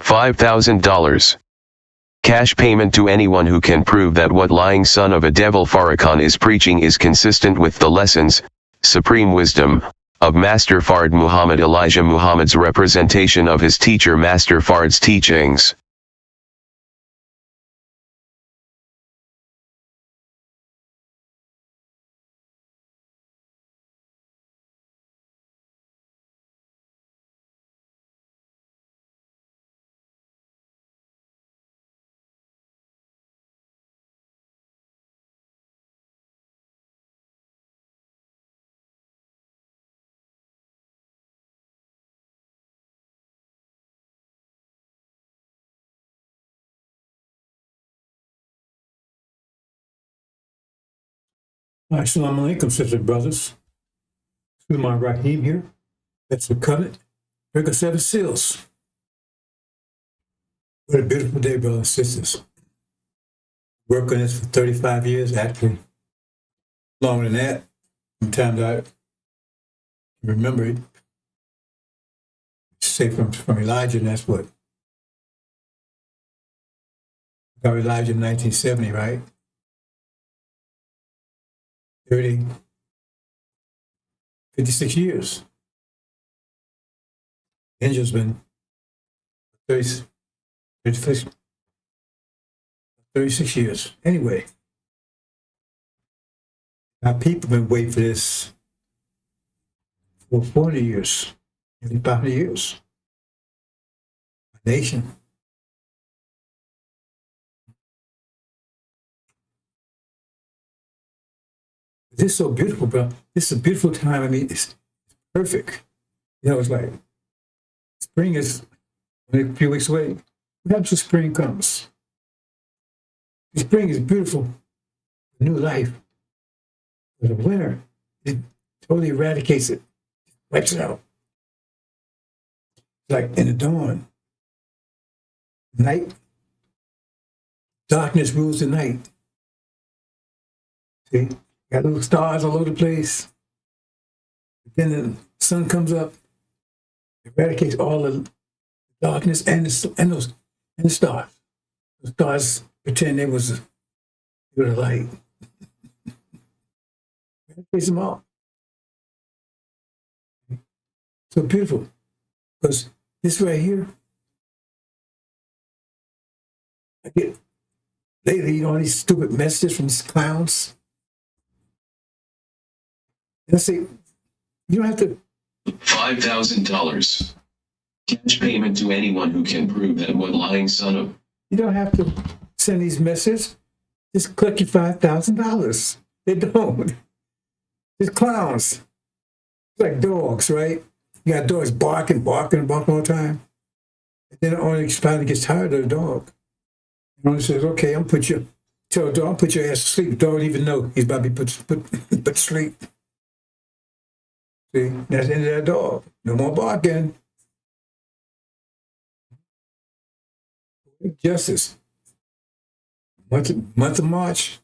$5,000. Cash payment to anyone who can prove that what lying son of a devil FARRACON is preaching is consistent with the lessons, supreme wisdom, of Master Fard Muhammad Elijah Muhammad's representation of his teacher Master Fard's teachings. Assalamu alaikum, sisters and brothers. Suleiman Rahim here. That's the covenant. Break of 7 seals. What a beautiful day, brothers and sisters. Worked on this for 35 years, actually. Longer than that. Sometimes I remember it. Say from Elijah, and that's what? Got Elijah in 1970, right? 56 years. Injil's been 36 years. Anyway, our people have been waiting for this for 40 years, nearly 500 years. A nation. This is so beautiful, bro. This is a beautiful time. I mean, it's perfect. You know, it's like spring is only a few weeks away. What happens when spring comes? Spring is beautiful, new life. But the winter, it totally eradicates it, wipes it out. It's like in the dawn, night, darkness rules the night. See? Got little stars all over the place. Then the sun comes up, eradicates all the darkness and the stars. The stars pretend they was the light. Eradicates them all. So beautiful. Because this right here, I get lately, you know, all these stupid messages from these clowns. And I say, you don't have to. $5,000. Cash payment to anyone who can prove that what lying son of. You don't have to send these messages. Just click your $5,000. They don't. It's clowns. It's like dogs, right? You got dogs barking all the time. And then the owner finally gets tired of the dog. The owner says, okay, tell the dog, I'll put your ass to sleep. The dog don't even know he's about to be put to sleep. See, that's the end of that dog. No more barking. Justice. Month of March.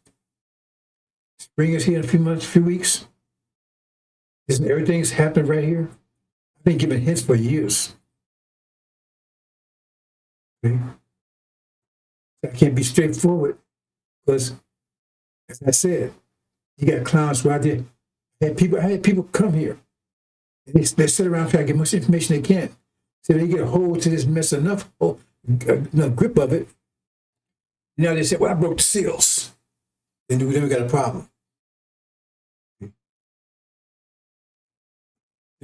Spring is here in a few weeks. Isn't everything's happening right here? I've been giving hints for years. See? I can't be straightforward because, as I said, you got clowns right there. I had people come here. They sit around trying to get much information they can. So they get a hold to this mess enough grip of it. Now they say, well, I broke the seals. Then we got a problem. I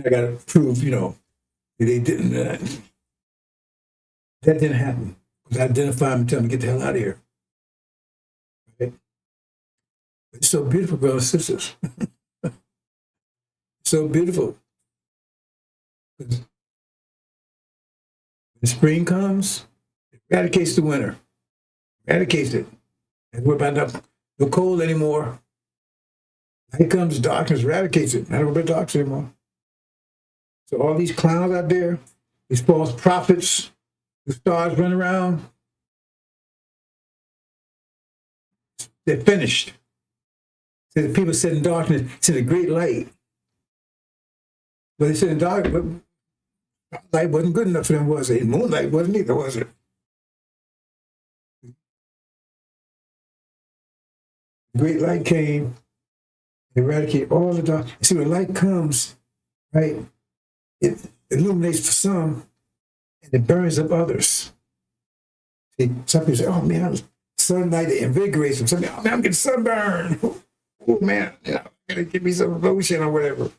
got to prove, that they didn't. That didn't happen. Because I identify them and tell them to get the hell out of here. Okay? It's so beautiful, brothers and sisters. So beautiful. When spring comes, it eradicates the winter. Eradicates it. And we're about no cold anymore. Here comes darkness, eradicates it. Not about darkness anymore. So all these clowns out there, these false prophets, the stars run around, they're finished. So the people sit in darkness, sit in a great light. But they sit in darkness, Light wasn't good enough for them, was it? Moonlight wasn't either, was it? Great light came, eradicate all the dark. See, when light comes, right, it illuminates for some, and it burns up others. See, some people say, "Oh man, sunlight invigorates them." Some people, "Oh man, I'm getting sunburned." Oh man, gotta give me some lotion or whatever.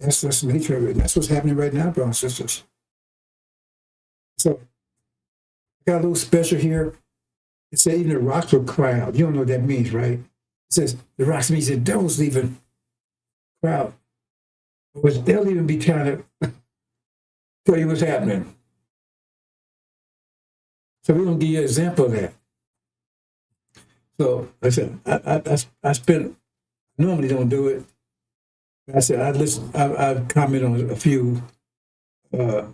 That's the nature of it. And that's what's happening right now, brothers and sisters. So, I got a little special here. It says even the rocks will cry out. You don't know what that means, right? It says the rocks means the devil's leaving crowd. They'll even be trying to tell you what's happening. So we're going to give you an example of that. So I said, I spent, normally don't do it. I said, I've commented on a few, I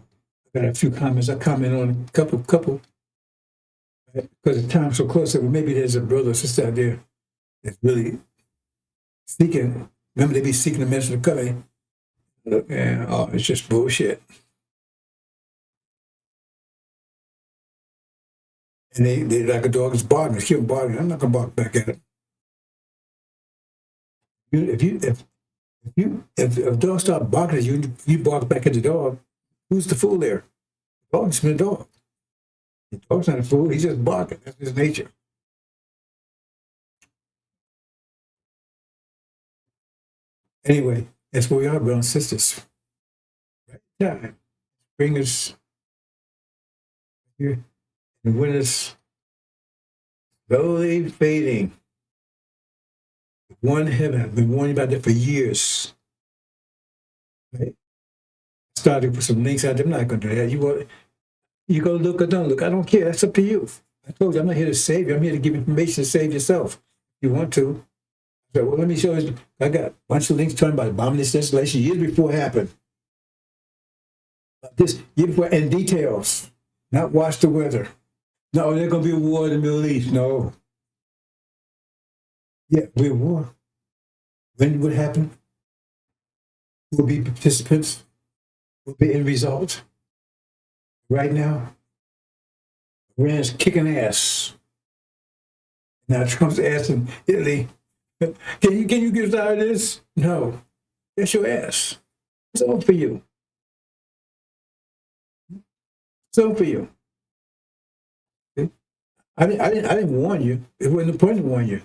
got a few comments. I comment on a couple, right? Because the time's so close that maybe there's a brother or sister out there that's really seeking, remember they be seeking the message of coming. And it's just bullshit. And they like a dog is barking, keep barking. I'm not gonna bark back at it. If a dog starts barking at you, you bark back at the dog. Who's the fool there? The dog's been a dog. The dog's not a fool. He's just barking. That's his nature. Anyway, that's where we are, brothers and sisters. Right time. Bring us here and win us slowly fading. One heaven. I've been warning about that for years. Right? Started with some links out there. I'm not going to do that. You go look or don't look. I don't care. That's up to you. I told you I'm not here to save you. I'm here to give information to save yourself. If you want to. So, well, let me show you. I got a bunch of links talking about abomination desolation years before it happened. This year before, and details. Not watch the weather. No, there's going to be a war in the Middle East. No. Yeah, we're at war. When would happen? We'll be participants. We'll be in result. Right now, Iran's kicking ass. Now Trump's asking Italy, can you get us out of this? No. That's your ass. It's all for you. It's all for you. See? I didn't warn you. It wasn't the point to warn you.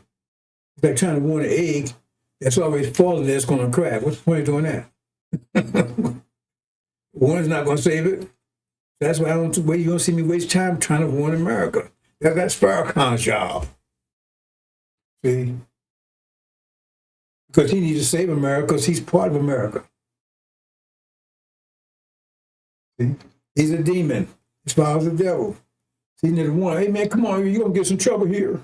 It's like trying to warn an egg that's always falling there, it's going to crack. What's the point of doing that? Warning's not going to save it. That's why you don't see me waste time trying to warn America. That's Farracon's job. See? Because he needs to save America because he's part of America. See? He's a demon. He's follows the devil. He needs to warn, hey man, come on, you're going to get some trouble here.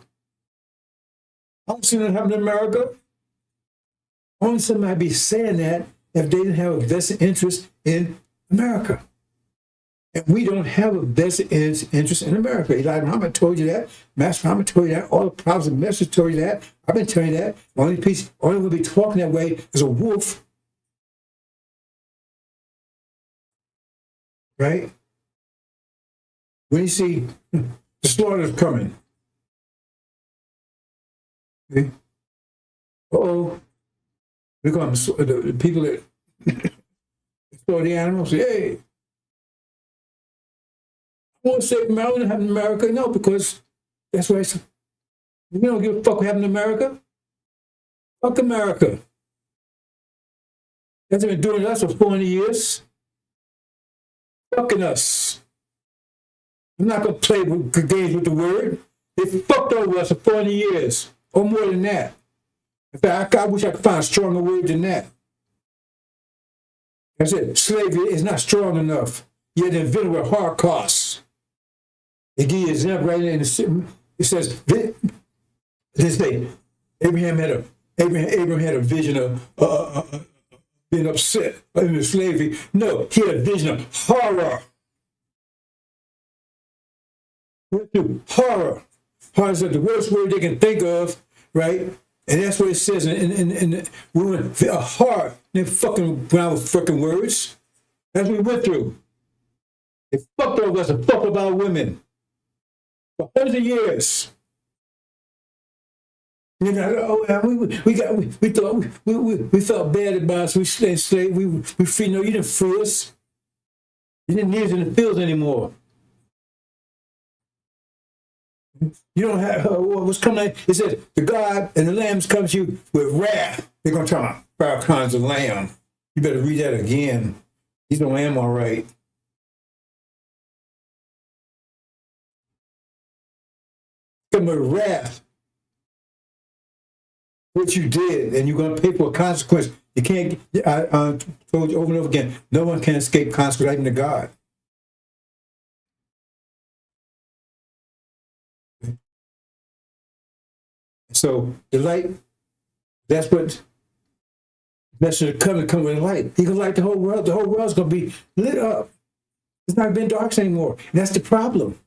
I don't see that happen in America. Only somebody be saying that if they didn't have a vested interest in America. And we don't have a vested interest in America. Elijah Muhammad told you that. Master Muhammad told you that. All the prophets and messengers told you that. I've been telling you that. Only will be talking that way is a wolf. Right? When you see the slaughter's coming. See? Uh-oh. We're going to the people that slaughter the animals. Hey, I want to say Maryland happened in America. No, because that's why we don't give a fuck what happened in America. Fuck America. That's been doing us for 40 years. Fucking us. I'm not going to play games with the word. They fucked over us for 40 years, or more than that. In fact, I wish I could find a stronger word than that. I said, slavery is not strong enough. Yet invented with Holocaust. They give you an example right in the, it says, this day, Abraham had a vision of being upset in slavery. No, he had a vision of horror. Horror. Horror is the worst word they can think of, right? And that's what it says in women. Horror. They fucking around with fucking words. That's what we went through. They fucked over us and fucked up our women for hundreds of years. You know, we felt bad about us. We stayed slave. We free. No, you didn't free us. You didn't need us in the fields anymore. You don't have what's coming. It says the God and the lambs comes to you with wrath. They're gonna talk about FARRACON's the lamb. You better read that again. He's the lamb, all right. Come with wrath. What you did, and you're gonna pay for a consequence. You can't. I told you over and over again. No one can escape consequence, even to God. So the light, that's what message of coming with light. He can light the whole world. The whole world's gonna be lit up. It's not been dark anymore. And that's the problem.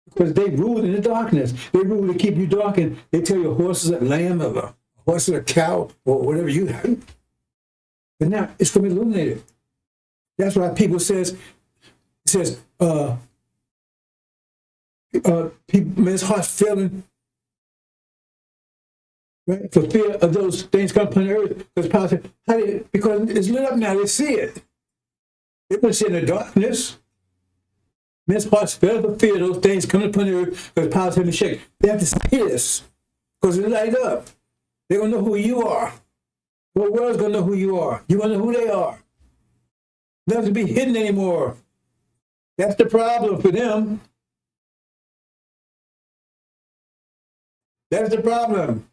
Because they rule in the darkness. They rule to keep you dark, and they tell you a horse is a lamb or a horse is a cow or whatever you have. But now it's gonna be illuminated. That's why people says men's hearts failing. Right? For fear of those things come upon the earth. Because it's lit up now, they see it. They wouldn't see it in the darkness. Men's hearts fail for fear of those things coming upon the earth because powers have been shaken. They have to see this because it's light up. They're going to know who you are. The whole world's going to know who you are. You're going to know who they are. Nothing to be hidden anymore. That's the problem for them. That's the problem.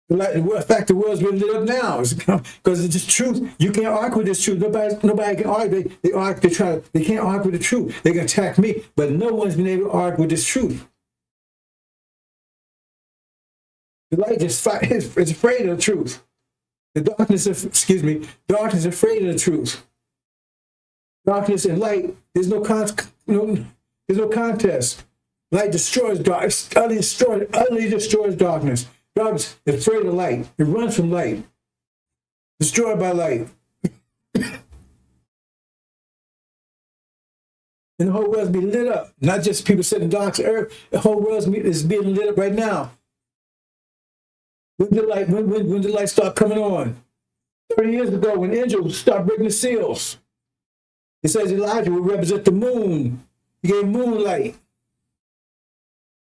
In fact, the world's been lit up now because it's just truth. You can't argue with this truth. Nobody can argue. They can't argue with the truth. They can attack me, but no one's been able to argue with this truth. The light is afraid of the truth. The darkness, darkness is afraid of the truth. Darkness and light, there's no contest. Light destroys darkness, utterly destroys darkness. Darkness is afraid of light. It runs from light. Destroyed by light. And the whole world's being lit up. Not just people sitting in dark earth. The whole world is being lit up right now. When did the light start coming on? 30 years ago, when Injil started breaking the seals. It says Elijah would represent the moon. He gave moonlight.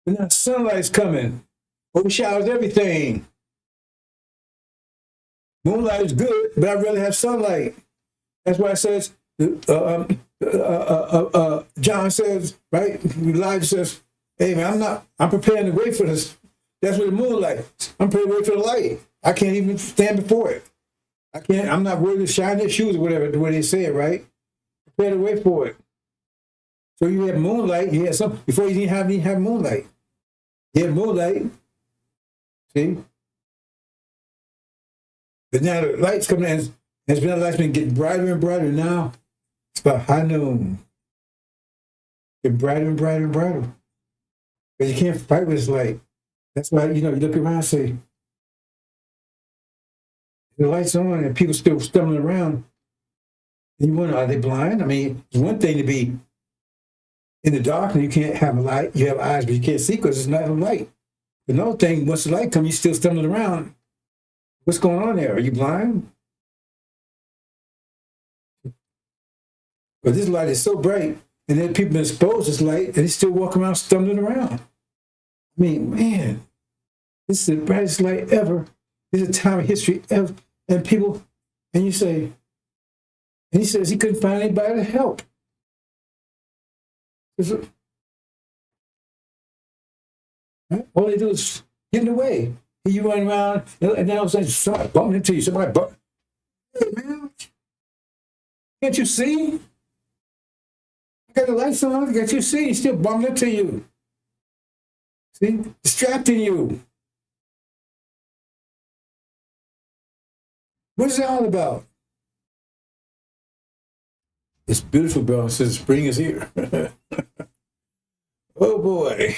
But now sunlight's coming. Overshadows everything. Moonlight is good, but I'd rather have sunlight. That's why it says, John says, right? Elijah says, hey man, I'm preparing to wait for this. That's what the moonlight. I'm preparing to wait for the light. I can't even stand before it. I'm not worthy to shine their shoes or whatever, the way they say it, right? Prepare to wait for it. So you have moonlight, you had some, before you didn't have moonlight. You had moonlight. See? But now the light's coming in. The light's been getting brighter and brighter. Now it's about high noon. Getting brighter and brighter and brighter. But you can't fight with this light. That's why, you look around and say, the light's on and people still stumbling around. And you wonder, are they blind? I mean, it's one thing to be in the dark and you can't have a light. You have eyes, but you can't see because it's not a light. Another thing, once the light comes, you're still stumbling around. What's going on there? Are you blind? But this light is so bright, and then people been exposed to this light, and they still walk around stumbling around. I mean, man, this is the brightest light ever. This is a time of history ever. And people, and you say, and he says he couldn't find anybody to help. All they do is get in the way. You run around, and then all of a sudden, somebody bumping into you. Hey, man, can't you see? I got the lights on, can't you see? He's still bumping into you. See? Distracting you. What is it all about? It's beautiful, bro. It says spring is here. Oh, boy.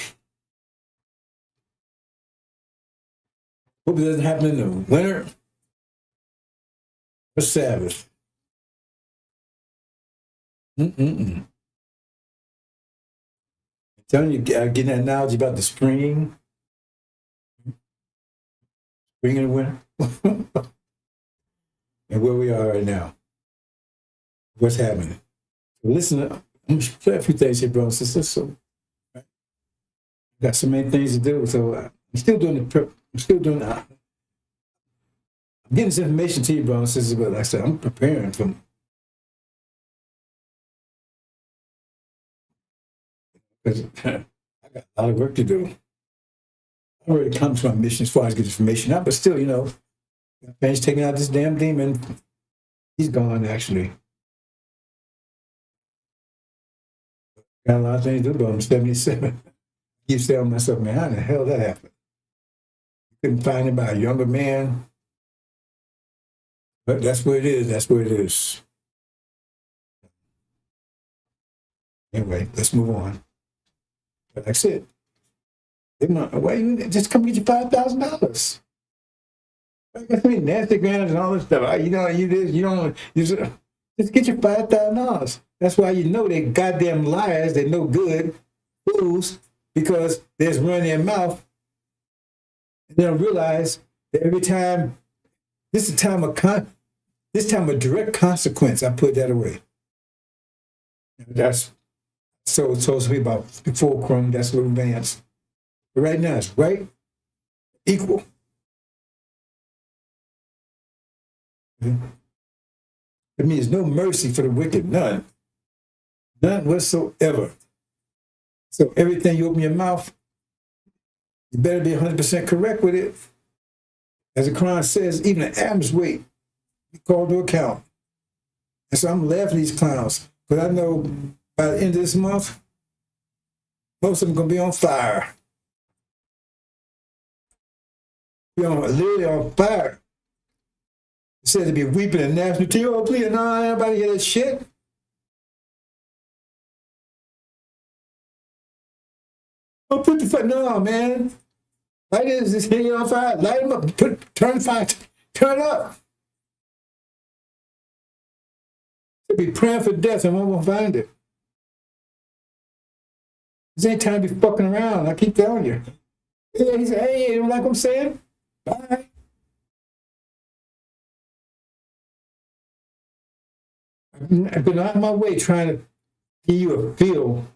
Hope it doesn't happen in the winter or Sabbath. I'm telling you, getting that analogy about the spring and winter, and where we are right now. What's happening? Listen, I'm going to play a few things here, brothers and sisters. So, I got so many things to do. So I'm still doing the prep. I'm still doing that. I'm getting this information to you, brothers and sisters, but like I said, I'm preparing for because I got a lot of work to do. I already come to my mission as far as get information out, but still, finish taking out this damn demon. He's gone, actually. Got a lot of things to do, but I'm 77. Keep telling myself, man, how the hell that happened? Couldn't find him by a younger man. But that's where it is. That's where it is. Anyway, let's move on. But like I said, why you just come get your $5,000? I mean, nasty grams and all this stuff. You don't. Just get your $5,000. That's why you know they goddamn liars. They're no good fools because they just run their mouth. And they don't realize that every time this is a time of direct consequence. I put that away. That's so it's supposed to be about before Chrome. That's what advanced. But right now it's right equal. It means no mercy for the wicked, none whatsoever. So everything you open your mouth, you better be 100% correct with it. As the Quran says, even an atom's weight be called to account. And so I'm laughing at these clowns, because I know by the end of this month, most of them going to be on fire. Literally on fire. It said to be weeping and gnashing of teeth. Oh, please, no, everybody hear that shit. Oh, put the foot, no, man. Light this hitting on fire. Light them up. Turn fire. Turn up. To be praying for death and one won't find it. This ain't time to be fucking around. I keep telling you. Yeah, he said, hey, you don't like what I'm saying? Bye. I've been out of my way trying to give you a feel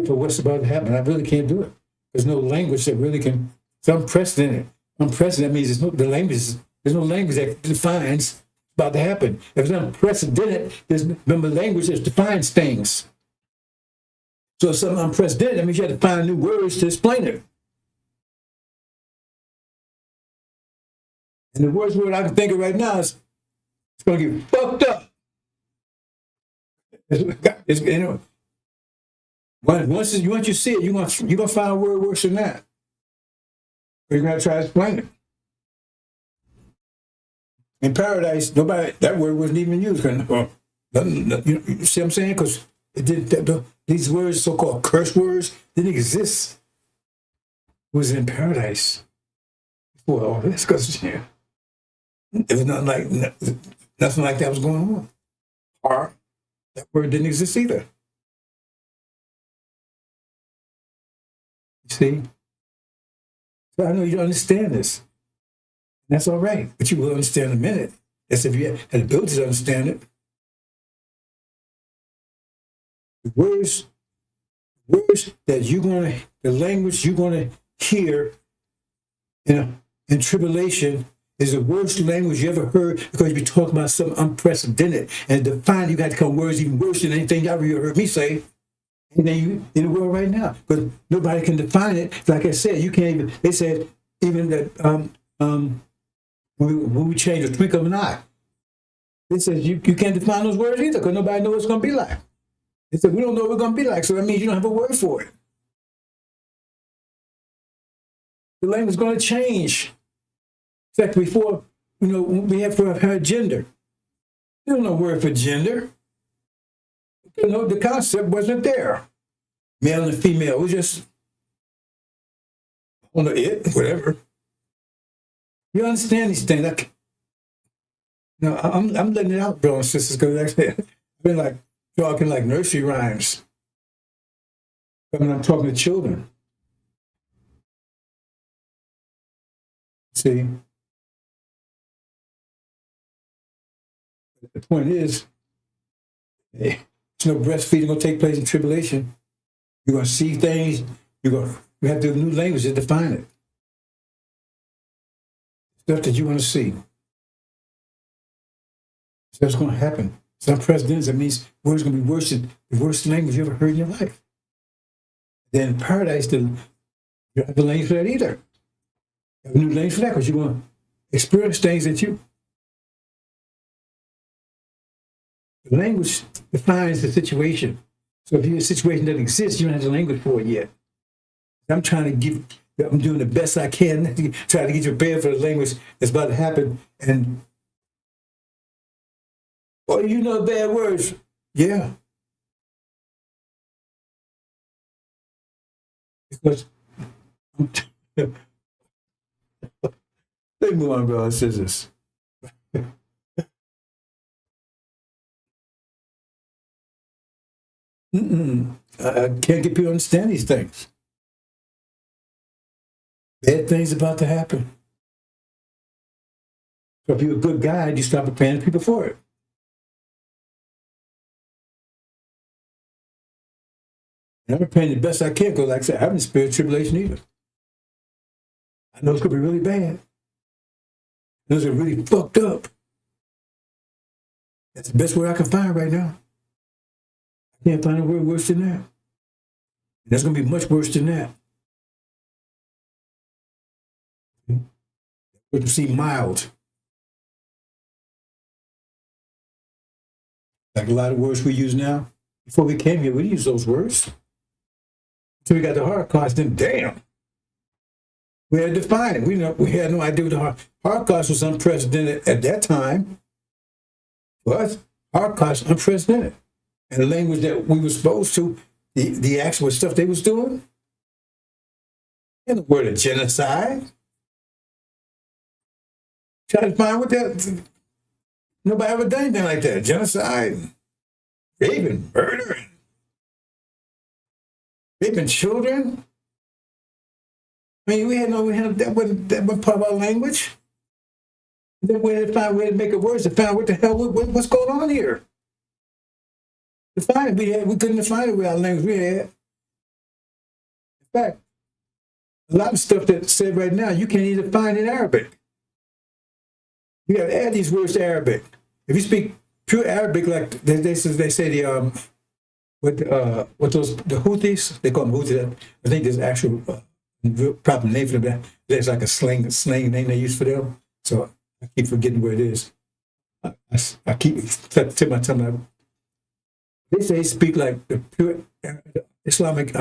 for what's about to happen. I really can't do it. There's no language that really can. It's unprecedented. Unprecedented means there's no language that defines what's about to happen. If it's unprecedented, there's no language that defines things. So if something unprecedented, that means you have to find new words to explain it. And the worst word I can think of right now is it's going to get fucked up. Once you see it, you're going to find a word worse than that. You're going to try to explain it. In paradise, that word wasn't even used. You see what I'm saying? Because these words, so-called curse words, didn't exist. It was in paradise. Well, that's because it was nothing like that was going on. Or that word didn't exist either. You see? So I know you don't understand this. That's all right, but you will understand in a minute. That's if you had the ability to understand it. The words that the language you're going to hear in tribulation is the worst language you ever heard, because you're talking about something unprecedented. And to define, you got to come words even worse than anything y'all ever heard me say. Anything in the world right now, because nobody can define it. Like I said, you can't even. They said even that when we change a twinkle of an eye, they said you can't define those words either, because nobody knows what it's going to be like. They said we don't know what it's going to be like, so that means you don't have a word for it. The language is going to change. In fact, before, we have for her gender. There's no word for gender. The concept wasn't there. Male and female. It was just, whatever. You understand these things. No, I'm letting it out, brothers and sisters, because actually I've been like talking like nursery rhymes. When I'm talking to children. See, the point is, there's no breastfeeding going to take place in tribulation. You're going to see things. You have to do new language to define it. Stuff that you want to see. So that's going to happen. Some presidents, that means words going to be worse than the worst language you ever heard in your life. Then in paradise, you don't have the language for that either. You have a new language for that because you're going to experience things that you. The language defines the situation. So if you're in a situation that exists, you don't have the language for it yet. I'm doing the best I can, trying to get you prepared for the language that's about to happen. And, oh, you know bad words. Yeah. Because, let me move on, brothers and sisters. I can't get people to understand these things. Bad things about to happen. So if you're a good guide, you start preparing people for it. And I'm preparing the best I can because, like I said, I haven't experienced tribulation either. I know it's going to be really bad. Those are really fucked up. That's the best word I can find right now. I can't find a word worse than that. That's going to be much worse than that. We're to see mild. Like a lot of words we use now. Before we came here, we didn't use those words. Until we got the Holocaust, then damn. We had to define it. We had no idea what the Holocaust was unprecedented at that time. But Holocaust unprecedented. And the language that we were supposed to, the actual stuff they was doing, and the word of genocide. Try to find what that, nobody ever done anything like that. Genocide, raping, murdering, raping children. I mean, that wasn't part of our language. Then we had to find a way to make it worse, to find what the hell, what's going on here. To find it, we couldn't define it with our language we had. In fact, a lot of stuff that's said right now, you can't even find in Arabic. You got to add these words to Arabic. If you speak pure Arabic, like they say the the Houthis, they call them Houthis. I think there's actual proper name for them. There's like a slang name they use for them. So I keep forgetting where it is. I keep to my tongue. They say speak like the pure Islamic.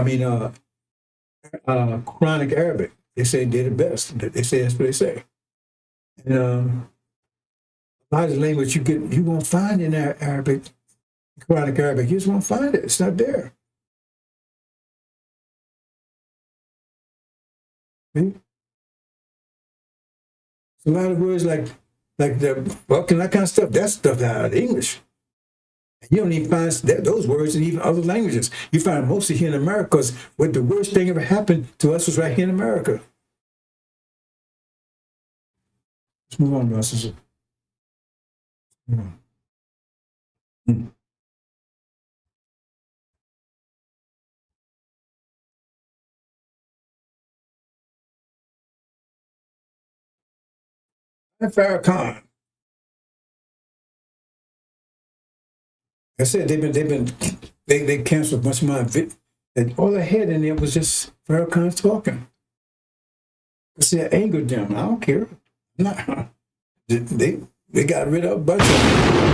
Quranic Arabic. They say they're the best. They say that's what they say. And a lot of the language you won't find in Arabic, Quranic Arabic. You just won't find it. It's not there. See? A lot of words like the fuck and that kind of stuff. That's stuff out of English. You don't even find those words in even other languages. You find mostly here in America because what the worst thing ever happened to us was right here in America. Let's move on, brothers. FARRACON. I said they canceled much of my video. And all I had in there was just FARRACON talking. I said, angered them. I don't care. Nah. They got rid of a bunch of them.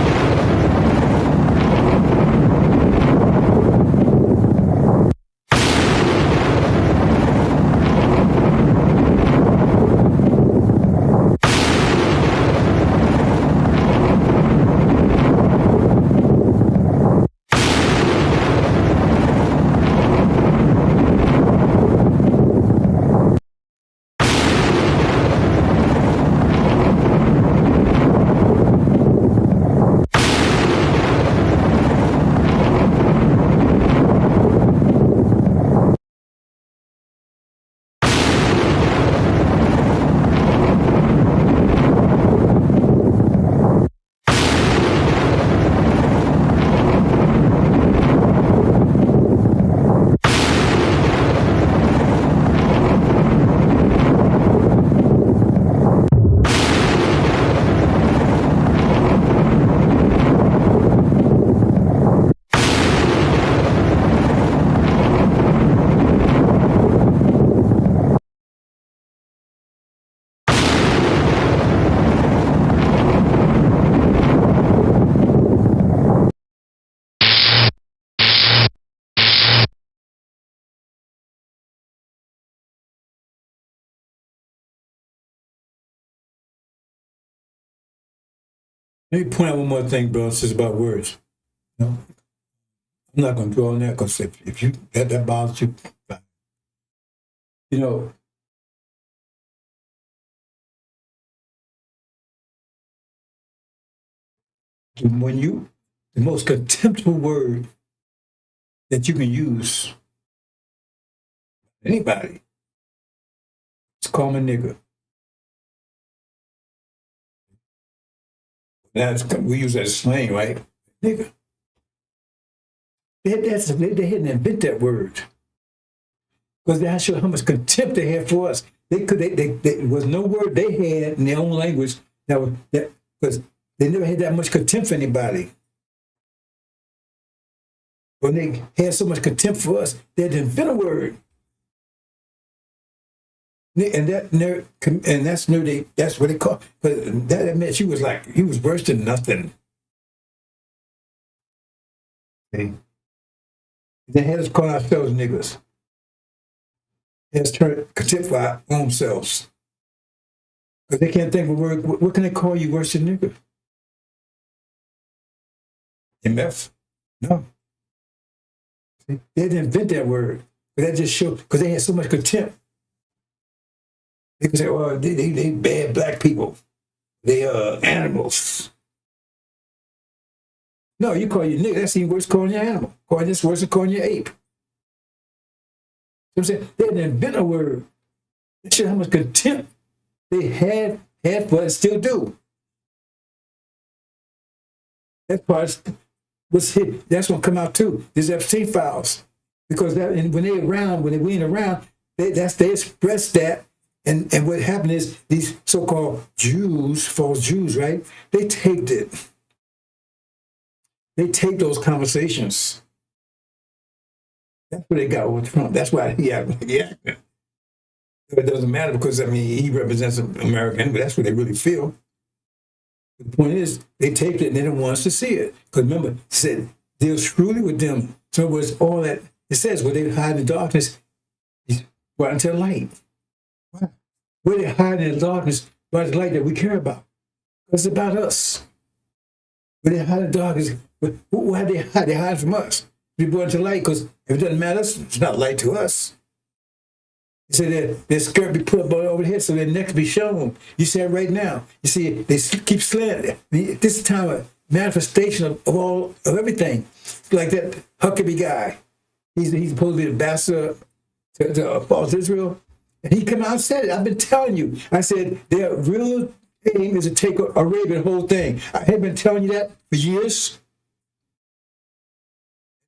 Let me point out one more thing, bro. This is about words. You know, I'm not going to dwell on that because if you that bothers you, you know, when you the most contemptible word that you can use anybody is call me nigger. That's we use that as slang, right? Nigger. They hadn't invent that word because that shows how much contempt they have for us. There was no word they had in their own language that because they never had that much contempt for anybody. When they had so much contempt for us, they had to invent a word. That's what they call. But that meant he was worse than nothing. Okay. They had us call ourselves niggas. They had us turn contempt for our own selves. Because they can't think of a word. What can they call you worse than nigger? MF? No. See? They didn't invent that word. But that just showed, because they had so much contempt. They could say, oh, they bad black people. They are animals. No, you call you nigga. That's even worse than calling you animal. Calling this worse than calling you ape. You know what I'm saying? They didn't invent a word. That shows how much contempt they had for it, still do. That part was hit. That's going to come out too. There's Epstein files. Because when they went around, they expressed that. And what happened is these so-called Jews, false Jews, right? They taped it. They taped those conversations. That's what they got over Trump. That's why, yeah. It doesn't matter because, I mean, he represents America, but that's what they really feel. The point is, they taped it and they didn't want us to see it. Because remember, it said, deal truly with them. So it was all that, it says, where they hide in the darkness, he's brought into the light. Where they hide in the darkness, brought the light that we care about. It's about us. Where they hide in the darkness, why they hide? They hide from us. We brought into light because if it doesn't matter, it's not light to us. You say their skirt be put up over the head so their necks be shown. You see it right now. You see they keep slanting. This is time of manifestation of everything. Like that Huckabee guy. He's supposed to be the ambassador to false Israel. And he came out and said it. I've been telling you. I said their real aim is to take Arabia, the whole thing. I have been telling you that for years.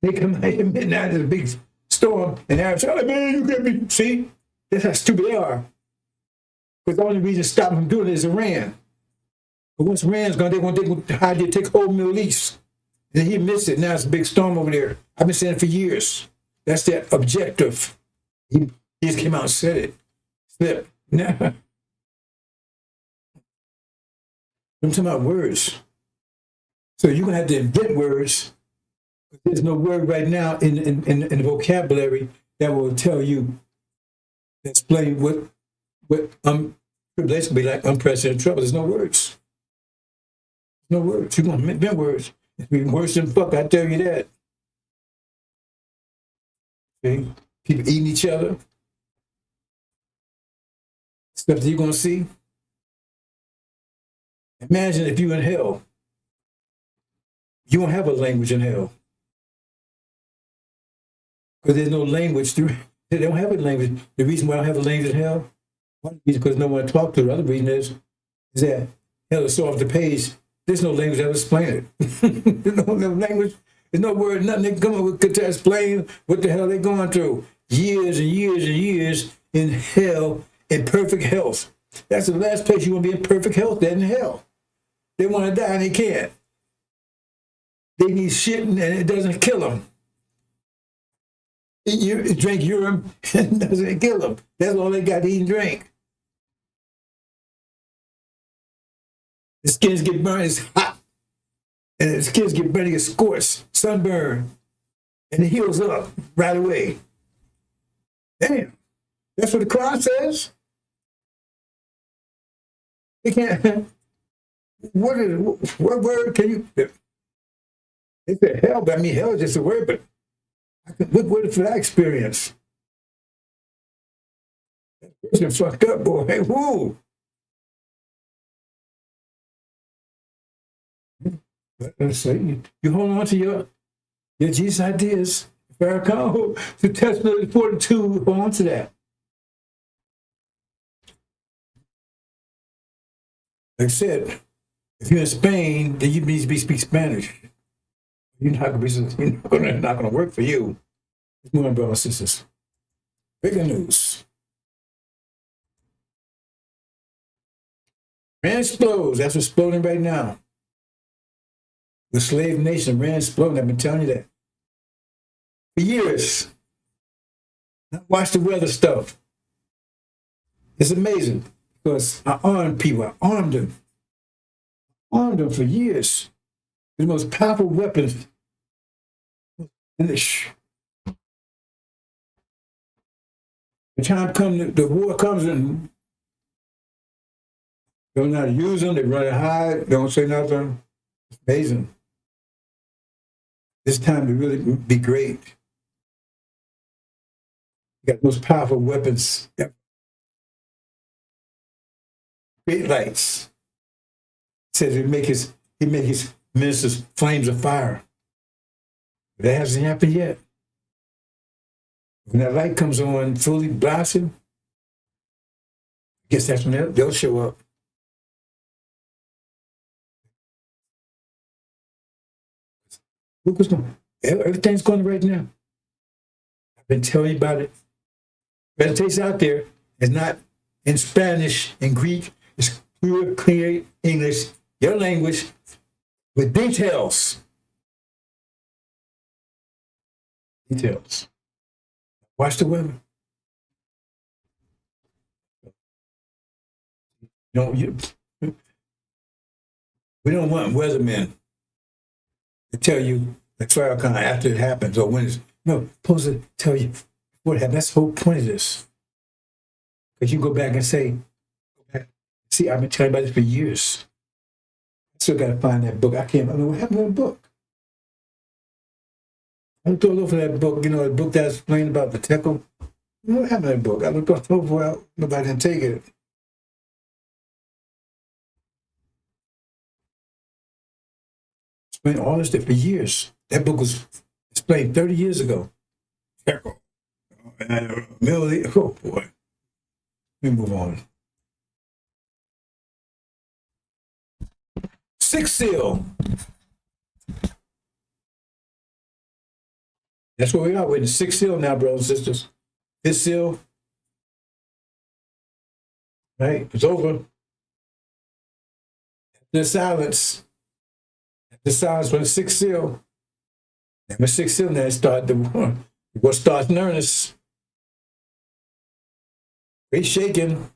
They come out at midnight, there's a big storm, and Arabs say, oh, man, you can't be. See? That's how stupid they are. Because the only reason to stop them from doing it is Iran. But once Iran's gone, they want to hide you, take the whole Middle East. And then he missed it. Now it's a big storm over there. I've been saying it for years. That's their objective. He just came out and said it. Slip. Now, I'm talking about words. So you're going to have to invent words. There's no word right now in the vocabulary that will tell you, explain what tribulation be like, unprecedented trouble. There's no words. No words. You're going to invent words. It's be worse than fuck, I tell you that. Okay? People eating each other. Stuff that you're going to see. Imagine if you're in hell. You won't have a language in hell. Because there's no language. They don't have a language. The reason why I don't have a language in hell, one reason because no one to talk to. The other reason is that hell is so off the page. There's no language that will explain it. There's no language. There's no word, nothing they can come up with to explain what the hell they're going through. Years and years and years in hell in perfect health. That's the last place you want to be in perfect health, than in hell. They want to die and they can't. They need shit and it doesn't kill them. You drink urine and it doesn't kill them. That's all they got to eat and drink. The skins get burned, it's hot. And the skins get burned, it gets scorched, sunburn. And it heals up right away. Damn. That's what the Quran says. They can't. what word can you? They said hell, but I mean hell is just a word. But what word for that experience? That person fucked up, boy. Hey, woo. Let's say you hold on to your Jesus ideas. Farrakhan, the testimony 42, hold on to that. Like I said, if you're in Spain, then you need to speak Spanish. You're not going to work for you. Come on, brothers and sisters. Bigger news. Iran explodes. That's what's exploding right now. The slave nation, Iran exploding. I've been telling you that for years. Watch the weather stuff. It's amazing because I armed people. I armed them. Armed them for years. The most powerful weapons. And the time comes, the war comes and they don't know how to use them. They run and hide. Don't say nothing. It's amazing. It's time to really be great. You got the most powerful weapons. Great lights. It says he make his ministers flames of fire. But that hasn't happened yet. When that light comes on fully blasting, I guess that's when they'll show up. Look what's going on. Everything's going right now. I've been telling you about it. Meditation out there is not in Spanish and Greek. It's pure, clear English, your language, with details. Details. Watch the weather. We don't want weathermen to tell you the Farrakon after it happens or when it's supposed to tell you what happened. That's the whole point of this. Because you go back and say, see, I've been telling you about this for years. I still got to find that book. I don't know what happened to that book. I looked all over that book, the book that explained about the tekel. What happened to that book? I looked all over, nobody didn't take it. Explained all this stuff for years. That book was explained 30 years ago. Tekel. Oh, boy. Let me move on. Sixth seal. That's where we are. We're in the sixth seal now, brothers and sisters. Fifth seal. Right? It's over. The silence. The silence for the sixth seal. And the sixth seal now start what starts in earnest. Great shaking.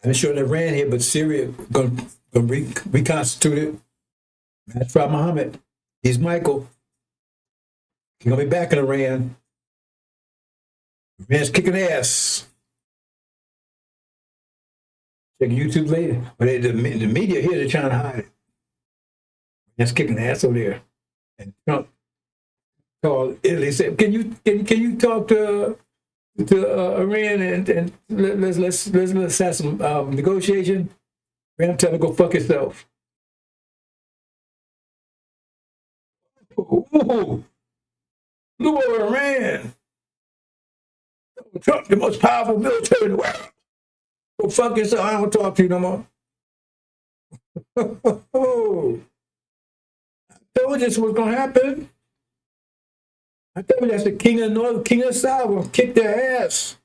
I'm sure they ran here, but Syria going to reconstitute it. That's from Muhammad. He's Michael. He's going to be back in Iran. Iran's kicking ass. Check YouTube later. But the media here, they're trying to hide it. Iran's kicking ass over there. And Trump called Italy, said, "Can you talk to Iran and let's have some negotiation." Iran tell him to go fuck yourself. Ooh, look over Iran. Trump, the most powerful military in the world. Go fuck yourself. I don't want to talk to you no more. I told you this was going to happen. I told you that's the king of the north, king of the south will kick their ass.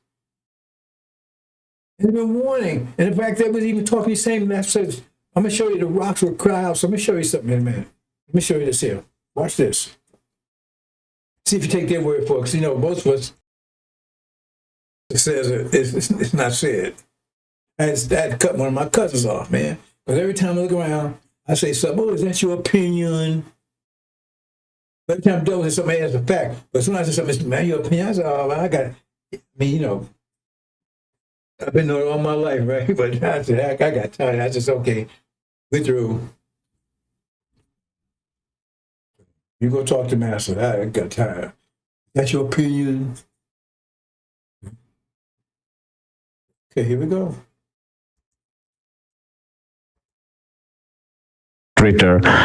And they've been warning. And in fact, they was even talking, he's saying, that says, I'm going to show you the rocks will cry out. So let me show you something in a minute. Let me show you this here. Watch this. See if you take their word for it. Because, most of us, it says it's not said. I had to cut one of my cousins off, man. Because every time I look around, I say something, is that your opinion? Every time Joe says something, that's a fact. But sometimes I say something, man, your opinion, I say, oh, well, I mean, you know, I've been doing it all my life, right? But I said, I got tired. I just, okay, we're through. You go talk to Master. I got tired. That's your opinion. Okay, here we go.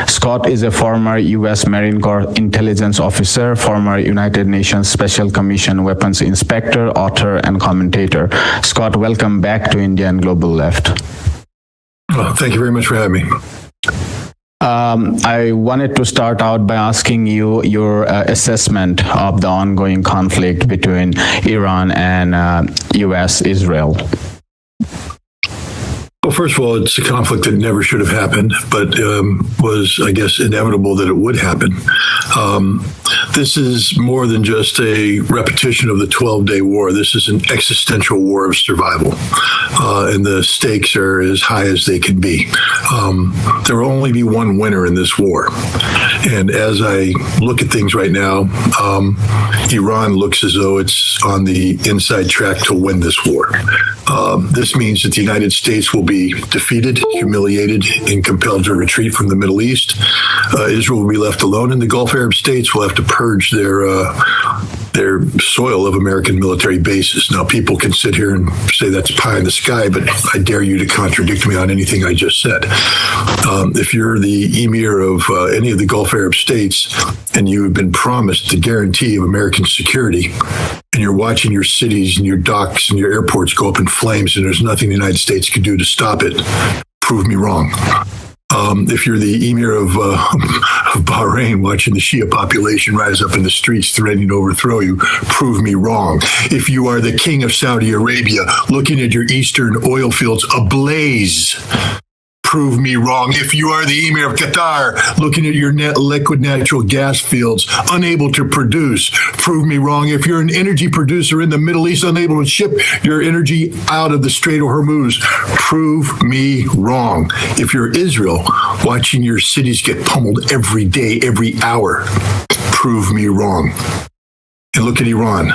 Scott is a former U.S. Marine Corps intelligence officer, former United Nations Special Commission weapons inspector, author, and commentator. Scott, welcome back to India and Global Left. Well, thank you very much for having me. I wanted to start out by asking you your assessment of the ongoing conflict between Iran and U.S.-Israel. Well, first of all, it's a conflict that never should have happened, but was, I guess, inevitable that it would happen. This is more than just a repetition of the 12-day war. This is an existential war of survival, and the stakes are as high as they can be. There will only be one winner in this war. And as I look at things right now, Iran looks as though it's on the inside track to win this war. This means that the United States will be defeated, humiliated, and compelled to retreat from the Middle East. Israel will be left alone, and the Gulf Arab states will have to purge their soil of American military bases. Now, people can sit here and say that's pie in the sky, but I dare you to contradict me on anything I just said. If you're the emir of any of the Gulf Arab states and you have been promised the guarantee of American security, and you're watching your cities and your docks and your airports go up in flames and there's nothing the United States can do to stop it, prove me wrong. If you're the emir of Bahrain, watching the Shia population rise up in the streets threatening to overthrow you, prove me wrong. If you are the king of Saudi Arabia, looking at your eastern oil fields ablaze, prove me wrong. If you are the emir of Qatar, looking at your liquid natural gas fields, unable to produce, prove me wrong. If you're an energy producer in the Middle East, unable to ship your energy out of the Strait of Hormuz, prove me wrong. If you're Israel, watching your cities get pummeled every day, every hour, prove me wrong. And look at Iran.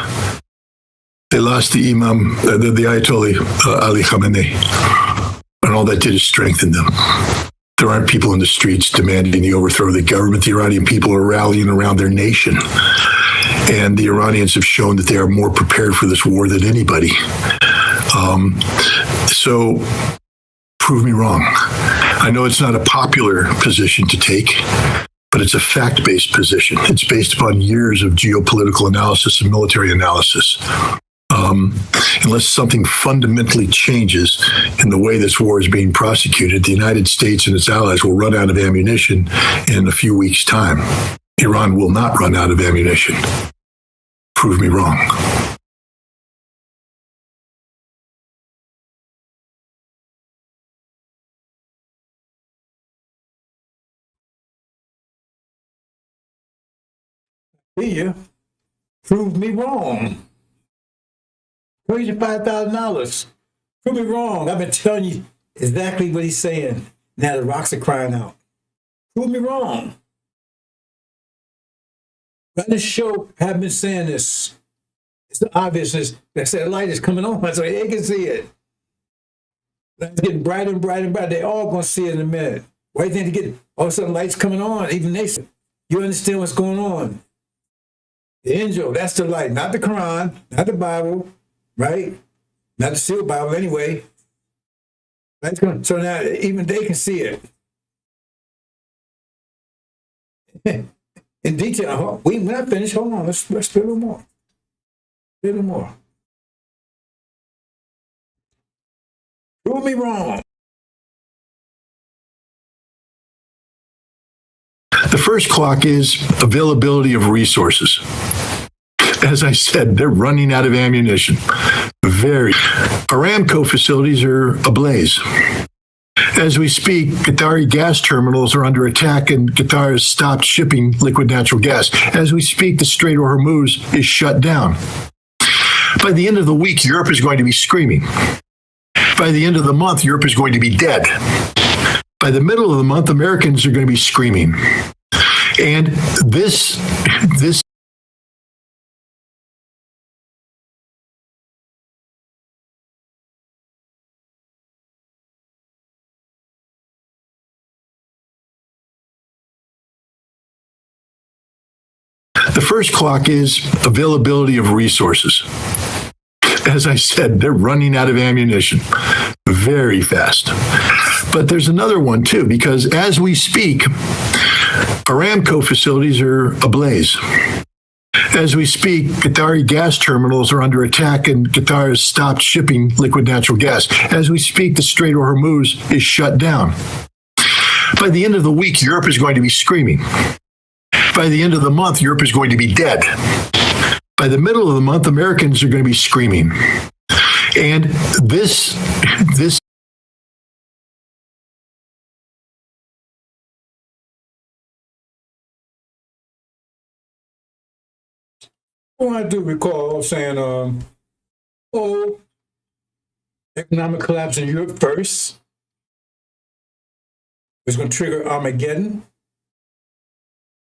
They lost the Imam, the Ayatollah Ali Khamenei. And all that did is strengthen them. There aren't people in the streets demanding the overthrow of the government. The Iranian people are rallying around their nation. And the Iranians have shown that they are more prepared for this war than anybody. So prove me wrong. I know it's not a popular position to take, but it's a fact-based position. It's based upon years of geopolitical analysis and military analysis. Unless something fundamentally changes in the way this war is being prosecuted, the United States and its allies will run out of ammunition in a few weeks' time. Iran will not run out of ammunition. Prove me wrong. Here, prove me wrong. $25,000. Prove me wrong. I've been telling you exactly what he's saying. Now the rocks are crying out. Prove me wrong. On this show, I've been saying this. It's the obviousness. I said the light is coming on, so they can see it. It's getting brighter and brighter and brighter. They're all going to see it in a minute. Why do you think to get all of a sudden lights coming on? Even they say, you understand what's going on. The Injil, that's the light, not the Quran, not the Bible. Right? Not the sealed Bible anyway. So now even they can see it. In detail. We're not finished. Hold on. Let's do a little more. A little more. Prove me wrong. The first clock is availability of resources. As I said, they're running out of ammunition. Aramco facilities are ablaze. As we speak, Qatari gas terminals are under attack and Qatar has stopped shipping liquid natural gas. As we speak, the Strait of Hormuz is shut down. By the end of the week, Europe is going to be screaming. By the end of the month, Europe is going to be dead. By the middle of the month, Americans are going to be screaming. And this the first clock is availability of resources. As I said, they're running out of ammunition very fast. But there's another one too, because as we speak, Aramco facilities are ablaze. As we speak, Qatari gas terminals are under attack and Qatar has stopped shipping liquid natural gas. As we speak, the Strait of Hormuz is shut down. By the end of the week, Europe is going to be screaming. By the end of the month, Europe is going to be dead. By the middle of the month, Americans are going to be screaming. And this Well, I do recall saying, economic collapse in Europe first. It's going to trigger Armageddon.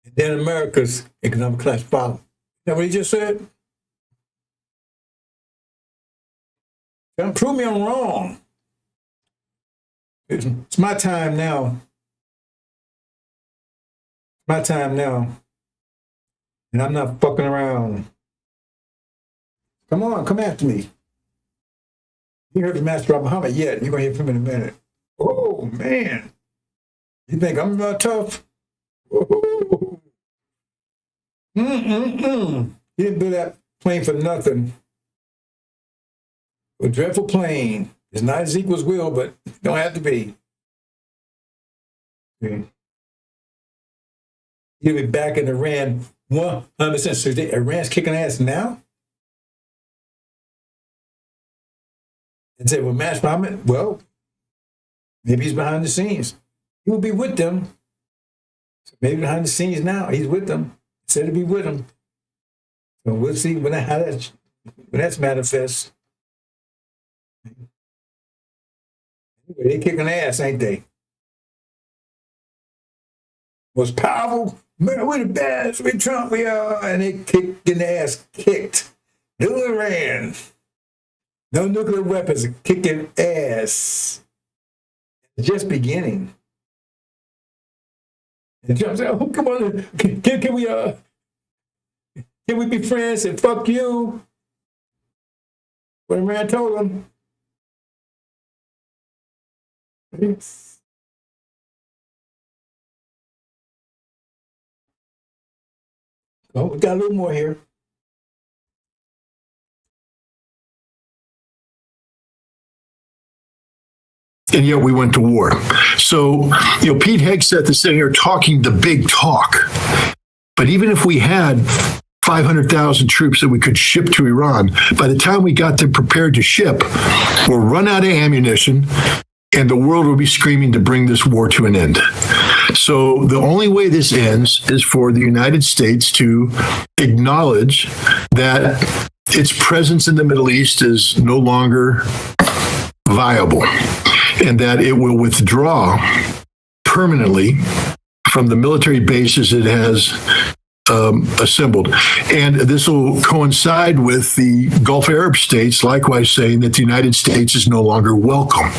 And then America's economic collapse followed. Is that what he just said? Don't prove me I'm wrong. It's my time now. It's my time now. And I'm not fucking around. Come on, come after me. You heard the Master Muhammad yet. You're going to hear from him in a minute. Oh, man. You think I'm tough? Oh. You didn't build that plane for nothing. A dreadful plane. It's not as equal as will, but it don't have to be. Okay. You'll be back in Iran 100%. So Iran's kicking ass now? And say, well, Master Muhammad, well, maybe he's behind the scenes. He will be with them. So maybe behind the scenes now, he's with them. He said to be with them. So we'll see when that's manifest. Anyway, they kicking ass, ain't they? Most powerful, man, we're the best, we Trump, we are. And they getting their ass kicked. No Iran. No nuclear weapons, kicking ass. It's just beginning. And Trump said, oh, come on, can we be friends and fuck you? What Iran told him. Oh, we got a little more here. And yet we went to war. So, Pete Hegseth is sitting here talking the big talk. But even if we had 500,000 troops that we could ship to Iran, by the time we got them prepared to ship, we'll run out of ammunition and the world will be screaming to bring this war to an end. So the only way this ends is for the United States to acknowledge that its presence in the Middle East is no longer viable and that it will withdraw permanently from the military bases it has assembled. And this will coincide with the Gulf Arab states likewise saying that the United States is no longer welcome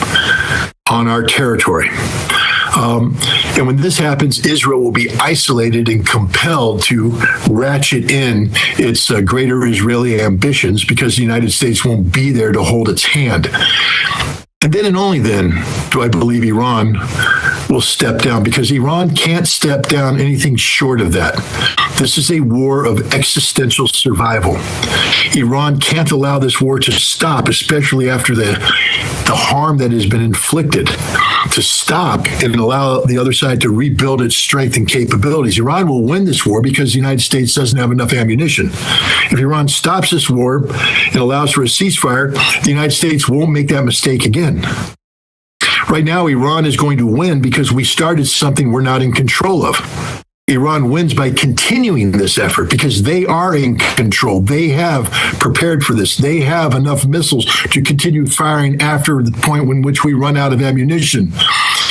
on our territory. And when this happens, Israel will be isolated and compelled to ratchet in its greater Israeli ambitions because the United States won't be there to hold its hand. And then and only then do I believe Iran will step down, because Iran can't step down anything short of that. This is a war of existential survival. Iran can't allow this war to stop, especially after the harm that has been inflicted, to stop and allow the other side to rebuild its strength and capabilities. Iran will win this war because the United States doesn't have enough ammunition. If Iran stops this war and allows for a ceasefire, the United States won't make that mistake again. Right now, Iran is going to win because we started something we're not in control of. Iran wins by continuing this effort because they are in control. They have prepared for this. They have enough missiles to continue firing after the point in which we run out of ammunition.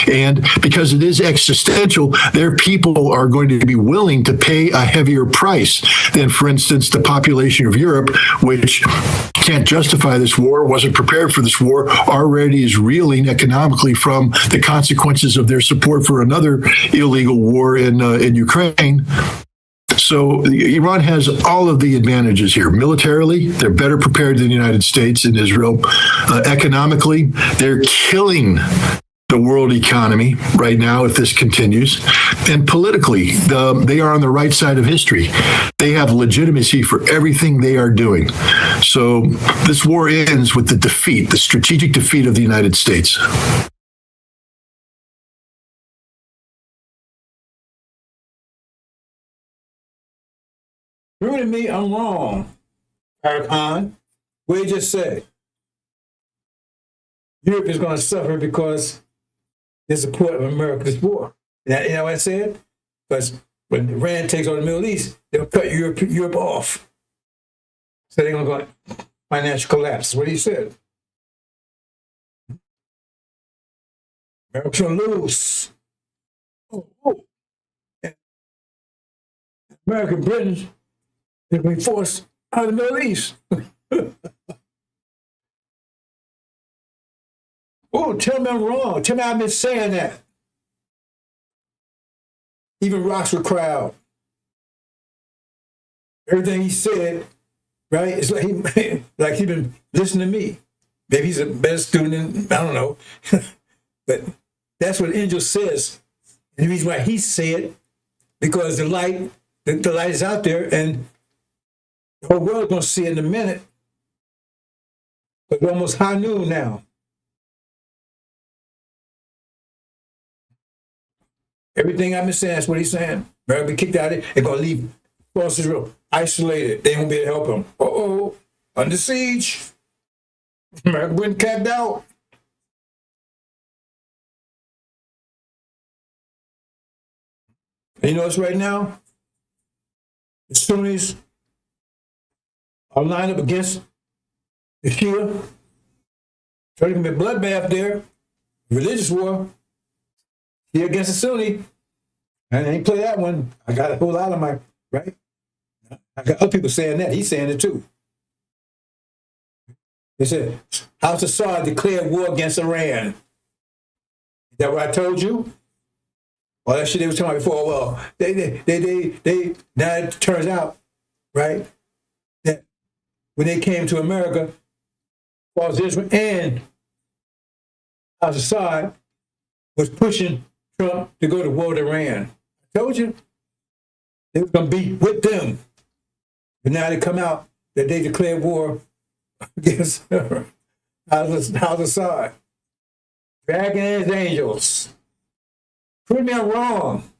And because it is existential, their people are going to be willing to pay a heavier price than, for instance, the population of Europe, which can't justify this war, wasn't prepared for this war, already is reeling economically from the consequences of their support for another illegal war in Ukraine. So Iran has all of the advantages here. Militarily, they're better prepared than the United States and Israel. Economically, they're killing the world economy right now if this continues. And politically, they are on the right side of history. They have legitimacy for everything they are doing. So this war ends with the defeat, the strategic defeat of the United States. Prove to me I'm wrong, FARRACON. What you just said. Europe is going to suffer because the support of America's war. You know what I said? Because when Iran takes over the Middle East, they'll cut Europe off. So they're going to go financial collapse. What he said. America's going to lose. Oh. America and Britain is going to be forced out of the Middle East. Oh, tell me I'm wrong. Tell me I've been saying that. Even rocks would cry out. Everything he said, right? It's like he been listening to me. Maybe he's a better student, I don't know. But that's what Injil says. And the reason why he said, because the light is out there, and the whole world's going to see it in a minute. But it's almost high noon now. Everything I've been saying, that's what he's saying. America be kicked out of it. They're going to leave across Israel isolated. They won't be able to help them. Uh-oh, under siege. America been capped out. And you know what's right now? The Sunnis are lined up against the Shia. So there can be a bloodbath there, religious war. Shia against the Sunni. And I ain't play that one. I got a whole lot of my, right? I got other people saying that. He's saying it too. They said, House Assad declared war against Iran. Is that what I told you? Well, that shit they was talking about before. Well, they now it turns out, right, that when they came to America, was Israel and House Assad was pushing Trump to go to war with Iran. I told you they were going to be with them. But now they come out that they declared war against House Assad. Dragging his angels. Prove me I'm wrong.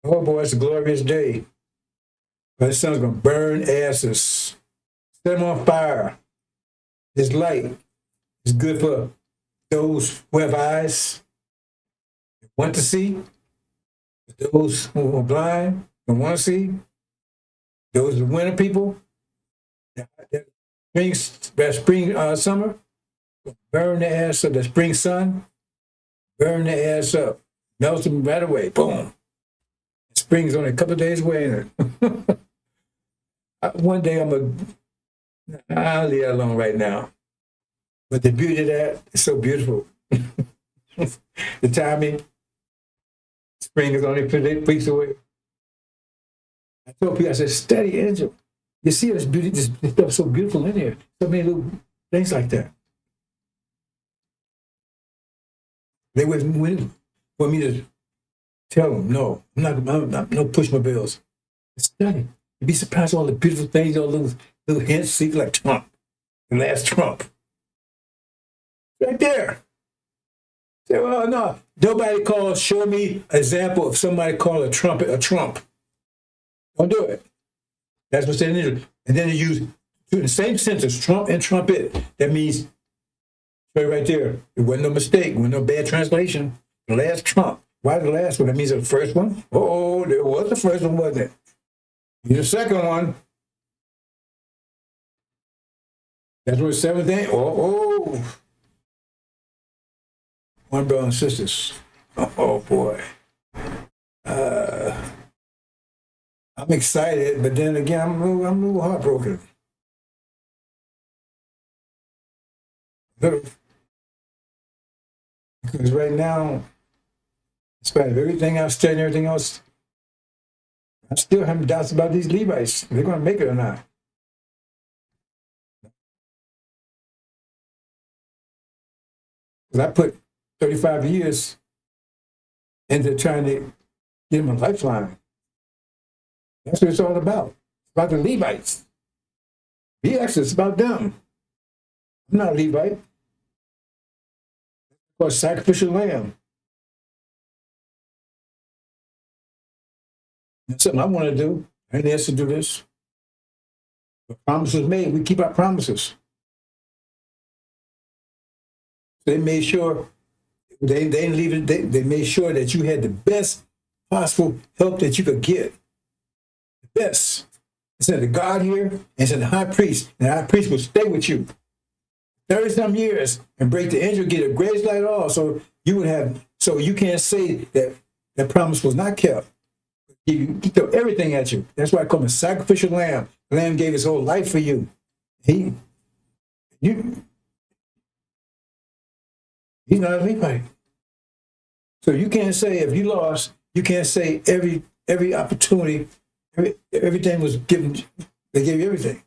Oh boy, it's a glorious day. But the sun's going to burn asses. Set them on fire. This light is good for those who have eyes, want to see, those who are blind, don't want to see, those are winter people, that spring summer, burn the ass up, that spring sun, burn the ass up, melt them right away, boom. Spring's only a couple of days away. One day I'll leave it alone right now. But the beauty of that is so beautiful. The timing, spring is only 8 weeks away. I told people, I said, study Angel. You see this beauty, this stuff so beautiful in here. So many little things like that. They wouldn't want me to tell them, no, I'm not no push my bills. Study. You'd be surprised all the beautiful things, all those little hints, see, like Trump, the last Trump. Right there. Say, well, no, nobody calls, show me an example of somebody call a trumpet a Trump. Don't do it. That's what's in Israel. And then they use the same sentence, Trump and trumpet. That means, right there, it wasn't no mistake, it wasn't no bad translation. The last Trump. Why the last one? That means the first one? Oh, there was the first one, wasn't it? Here's the second one. That's what the seventh thing. Oh. one brother and sisters. Oh boy. I'm excited, but then again, I'm a little heartbroken. Because right now, in spite of everything I've studied and everything else, I still have doubts about these Levites. If they're going to make it or not. Because I put 35 years into trying to get them a lifeline. That's what it's all about. It's about the Levites. Yes, it's about them. I'm not a Levite. Or sacrificial lamb. That's something I want to do. I ain't asked to do this. The promises made, we keep our promises. They made sure they didn't leave it. They made sure that you had the best possible help that you could get. The best. It said the God here, and it said the high priest. And the high priest will stay with you 30-some years and break the angel, get a grace like all. So you would have. So you can't say that that promise was not kept. He throw everything at you. That's why I call him a sacrificial lamb. The lamb gave his whole life for you. He's not a Levite. So you can't say if you lost, you can't say every opportunity, everything was given. They gave you everything.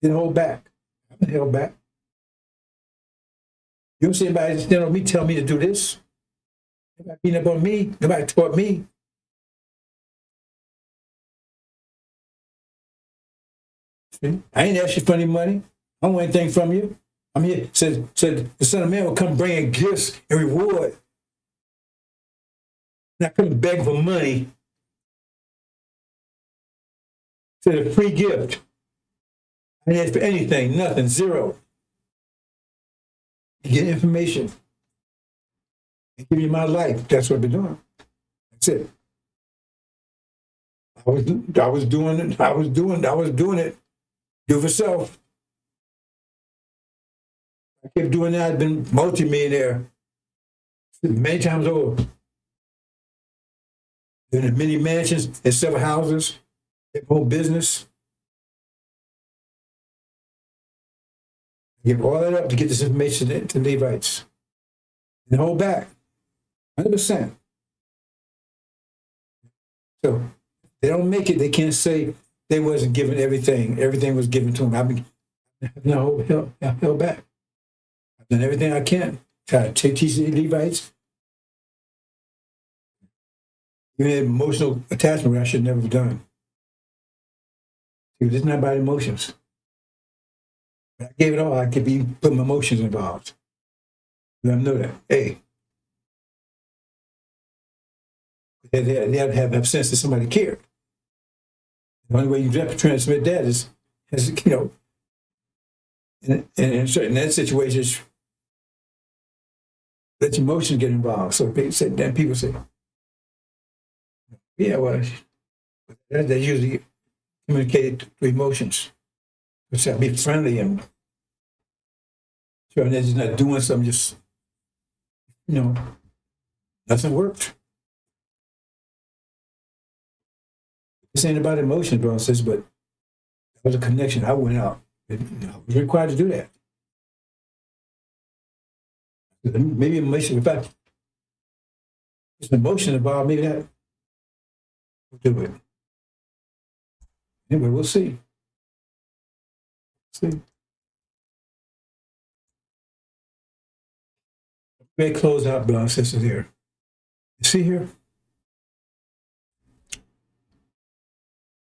Didn't hold back. I haven't held back. You don't see anybody stand on me, tell me to do this. Nobody beating up on me. Nobody taught me. See? I ain't asked you for any money. I don't want anything from you. I'm here. Said the Son of Man will come bringing gifts and reward. Not come begging for money. Said a free gift. I didn't ask for anything, nothing, zero. You get information. I give you my life. That's what I've been doing. That's it. I was doing it. Do for self. I kept doing that. I've been multi-millionaire many times over. Been in many mansions and several houses, whole business. I give all that up to get this information to Levites. And hold back. 100%. So they don't make it, they can't say they wasn't given everything. Everything was given to them. I've held back. I've done everything I can. Try to take these Levites. Even had emotional attachment, which I should never have done. It's not about emotions. I gave it all. I could be putting my emotions involved. Let them know that. Hey, they have to have sense that somebody cared. The only way you have to transmit that is in that situation, is let your emotions get involved. So people say, yeah, well, they usually communicate through emotions. Which I'll be friendly and sure, and they're just not doing something, just, nothing worked. This ain't about emotion, bro, says, but that was a connection. I went out. I was required to do that. Maybe emotion, in fact, there's an emotion involved, maybe that will do it. Anyway, we'll see. See. Great close out, brothers and sisters here. You see here?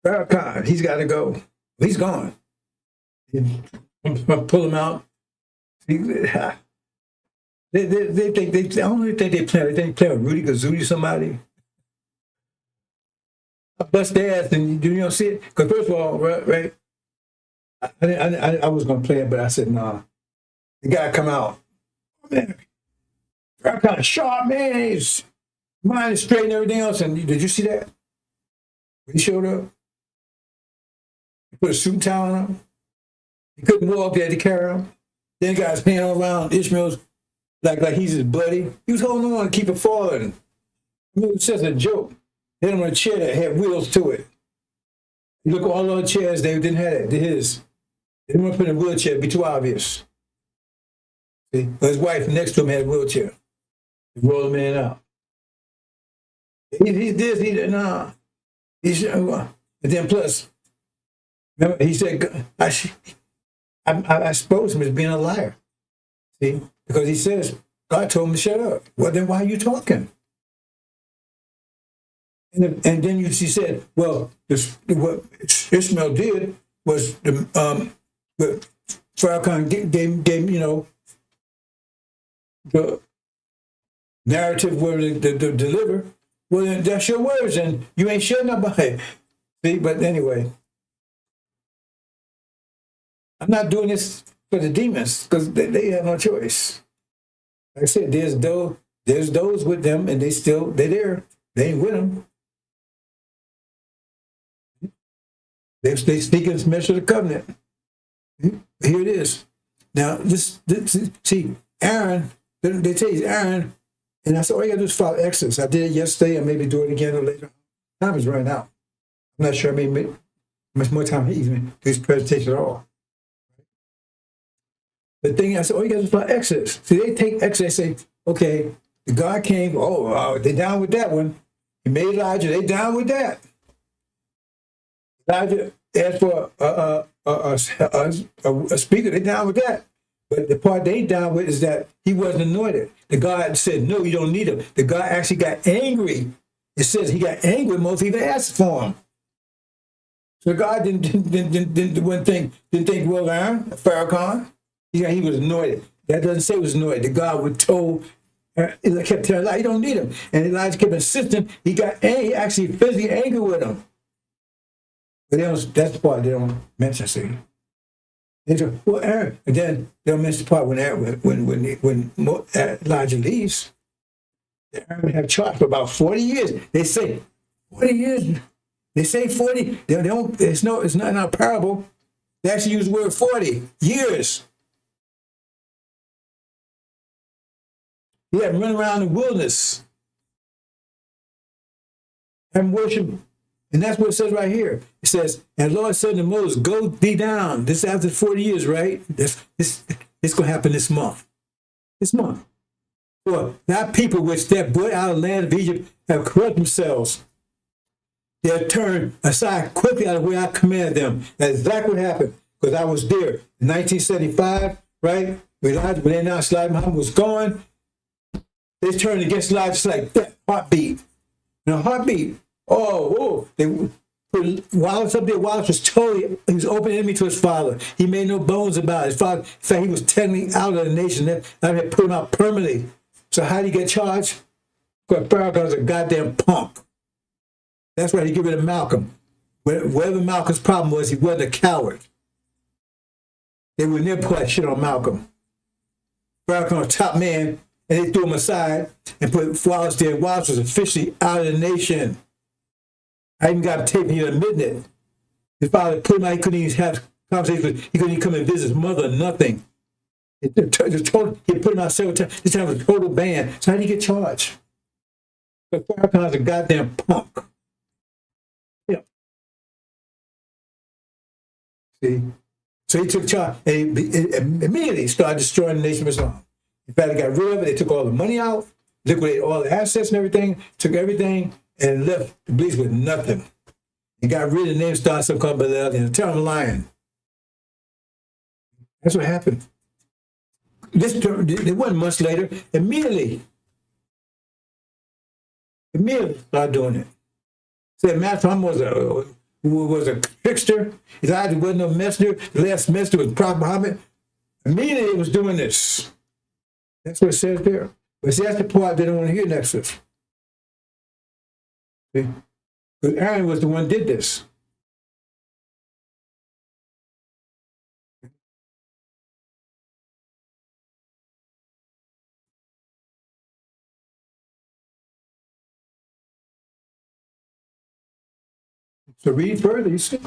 FARRACON, he's got to go. He's gone. Pull him out. They think I don't think they play. They think play with Rudy Gazooty, somebody. I bust their ass, and you don't see it. Because first of all, right? I was gonna play it, but I said nah. The guy come out. Man, I'm kind of sharp, man. His mind is straight and everything else. And did you see that? When he showed up, he put a suit and tie on him. He couldn't walk. They had to carry him. Then he got his hand around Ishmael's like he's his buddy. He was holding on to keep it falling. I mean, it was just a joke. They had him on a chair that had wheels to it. You look at all the chairs, they didn't have it. His. They didn't want to put in a wheelchair, it'd be too obvious. See? But his wife next to him had a wheelchair. They roll him in and out. He's this, he did, nah. And then plus, remember, he said, I suppose him as being a liar. See? Because he says, God told him to shut up. Well, then why are you talking? And then she said, well, what Ishmael did was what Farrakon gave, you know, the narrative where to deliver. Well, then that's your words, and you ain't shutting up about it. See, but anyway, I'm not doing this for the demons because they have no choice. Like I said, there's those with them, and they're there. They ain't with them. They sneak in this measure of the covenant. Here it is. Now, this see, Aaron, they tell you Aaron, and I said, all you gotta do is follow Exodus. I did it yesterday, and maybe do it again later. Time is running out. I'm not sure I made much more time even do this presentation at all. The thing I said, all you gotta do is follow Exodus. See, they take Exodus, they say, okay, the God came, they down with that one. He made Elijah, they down with that. Elijah asked for a speaker, they down with that. But the part they down with is that he wasn't anointed. The God said, no, you don't need him. The God actually got angry. It says he got angry when Moses even asked for him. So God didn't think, well, Aaron, Farrakon, he was anointed. That doesn't say he was anointed. The God was told, kept telling Elijah, you don't need him. And Elijah kept insisting. He actually physically angry with him. But that's the part they don't mention, see. They say, well, Aaron, and then they'll mention the part when Elijah leaves, Aaron have charge for about 40 years. They say 40 years. They say 40. They don't. It's not in our parable. They actually use the word 40 years. He had run around the wilderness and worship. And that's what it says right here. It says, and the Lord said to Moses, go thee down. This is after 40 years, right? It's going to happen this month. This month. For that people which that brought out of the land of Egypt have corrupted themselves. They have turned aside quickly out of where I commanded them. That's exactly what happened. Because I was there in 1975, right? When they announced Elijah Muhammad was gone, they turned against Elijah just like that. Heartbeat. Heartbeat. They put Wallace up there. Wallace was he was open enemy to his father. He made no bones about it. His father, in fact, he was technically out of the nation. That had put him out permanently. So how did he get charged? Because Farrakon was a goddamn punk. That's why he get rid of Malcolm. Whatever Malcolm's problem was, he wasn't a coward. They would never put that shit on Malcolm. Farrakon was top man, and they threw him aside and put Wallace there. Wallace was officially out of the nation. I even got a tape here admitting it. His father put him out, he couldn't even have conversations. He couldn't even come and visit his mother, nothing. He put him out several times. This time it was a total ban. So how did he get charged? But Farrakon is a goddamn punk. Yeah. See? So he took charge and immediately started destroying the nation of Islam. In fact, they got rid of it. They took all the money out, liquidated all the assets and everything, took everything, and left the police with nothing. He got rid of the name, started something called Bilal, and turned him lion. That's what happened. It wasn't much later. Immediately started doing it. Said Malcolm was a trickster. Elijah wasn't no messenger. The last messenger was Prophet Muhammad. Immediately it was doing this. That's what it says there. But see, that's the part they don't want to hear next. Because Aaron was the one who did this. So read further, you see.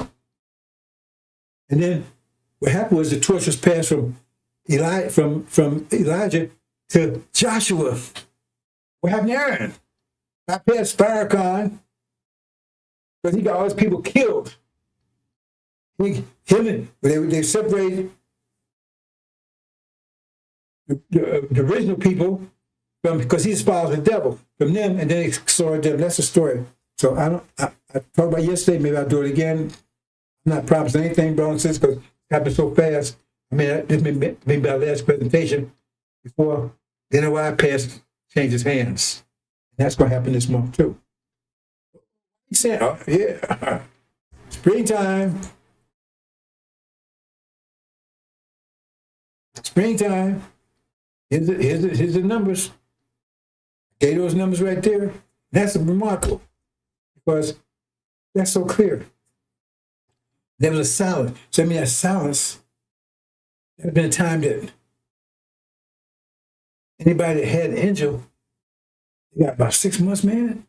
And then what happened was the torch was passed from Elijah to Joshua, what happened to Aaron? I passed FARRACON because he got all his people killed. They separated the original people from, because he espoused the devil from them, and then they exhorted them. That's the story. So I talked about yesterday. Maybe I'll do it again. I'm not promising anything, brothers and sisters, because it happened so fast. I mean, this may be our last presentation before the NOI changes hands. And that's going to happen this month too. He said, "Oh yeah, springtime, springtime." Here's the numbers. Gave those numbers right there. That's remarkable because that's so clear. There was a silence. So I mean, that silence. There had been a time that anybody that had an angel, they got about 6 months, man.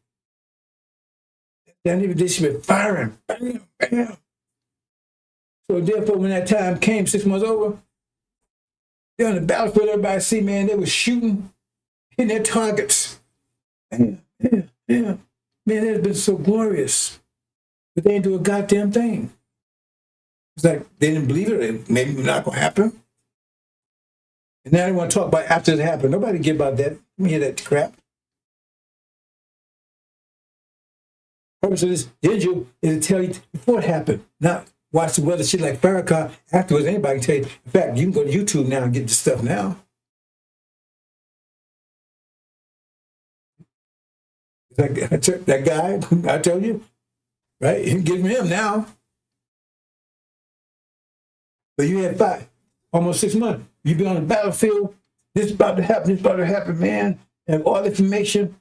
That even did she been firing, bam, bam. So therefore, when that time came, 6 months over, they're on the battlefield. Everybody see, man, they were shooting, hitting their targets. Bam, bam, bam. Man, that has been so glorious, but they didn't do a goddamn thing. It's like they didn't believe it. Maybe not gonna happen. And now they want to talk about after it happened. Nobody give about that. Let me hear that crap. The purpose of this Injil is to tell you before it happened, not watch the weather shit like Farrakon afterwards. Anybody can tell you. In fact, you can go to YouTube now and get this stuff now. That guy, I tell you, right? You can give him now. But you had almost 6 months. You be on the battlefield. This is about to happen. This is about to happen, man. And all the information,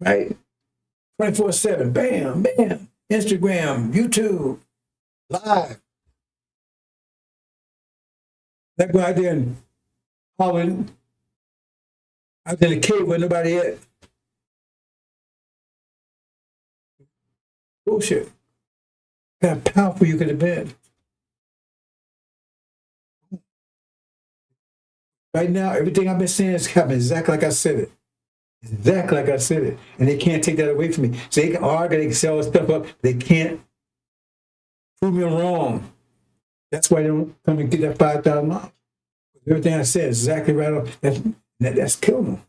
right? 24/7. Bam, bam. Instagram, YouTube, live. That go out there and holler out there in the cave where nobody at. Bullshit. How powerful you could have been. Right now, everything I've been saying is happening exactly like I said it. Exactly like I said it. And they can't take that away from me. So they can argue, they can sell stuff up. They can't prove me wrong. That's why they don't come and get that $5,000. Everything I said is exactly right on. That's killing them.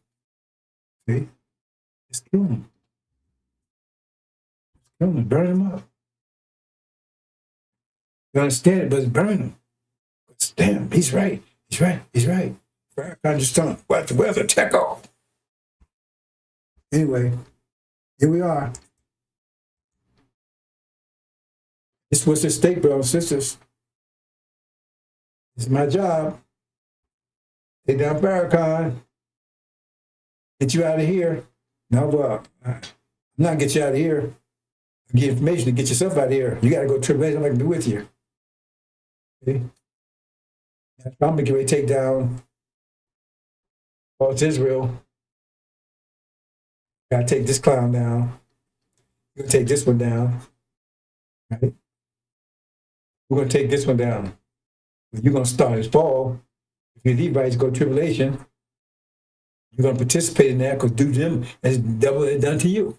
See? It's killing them. It's killing them. Burn them up. You understand it, but it's burning them. Damn, he's right. He's right. He's right. I just don't. Where's the tech off? Anyway, here we are. This was the state, brothers and sisters. This is my job. Take down FARRACON. Get you out of here. No, well, I'm not gonna get you out of here. I give information to get yourself out of here. You got to go to tribulation. I'm not gonna be with you. See? I'm gonna get ready to take down all Israel. Gotta take this clown down. You're gonna take this one down. Right? We're gonna take this one down. You're gonna start this fall. If you Levites go tribulation, you're gonna participate in that because do them as double it done to you.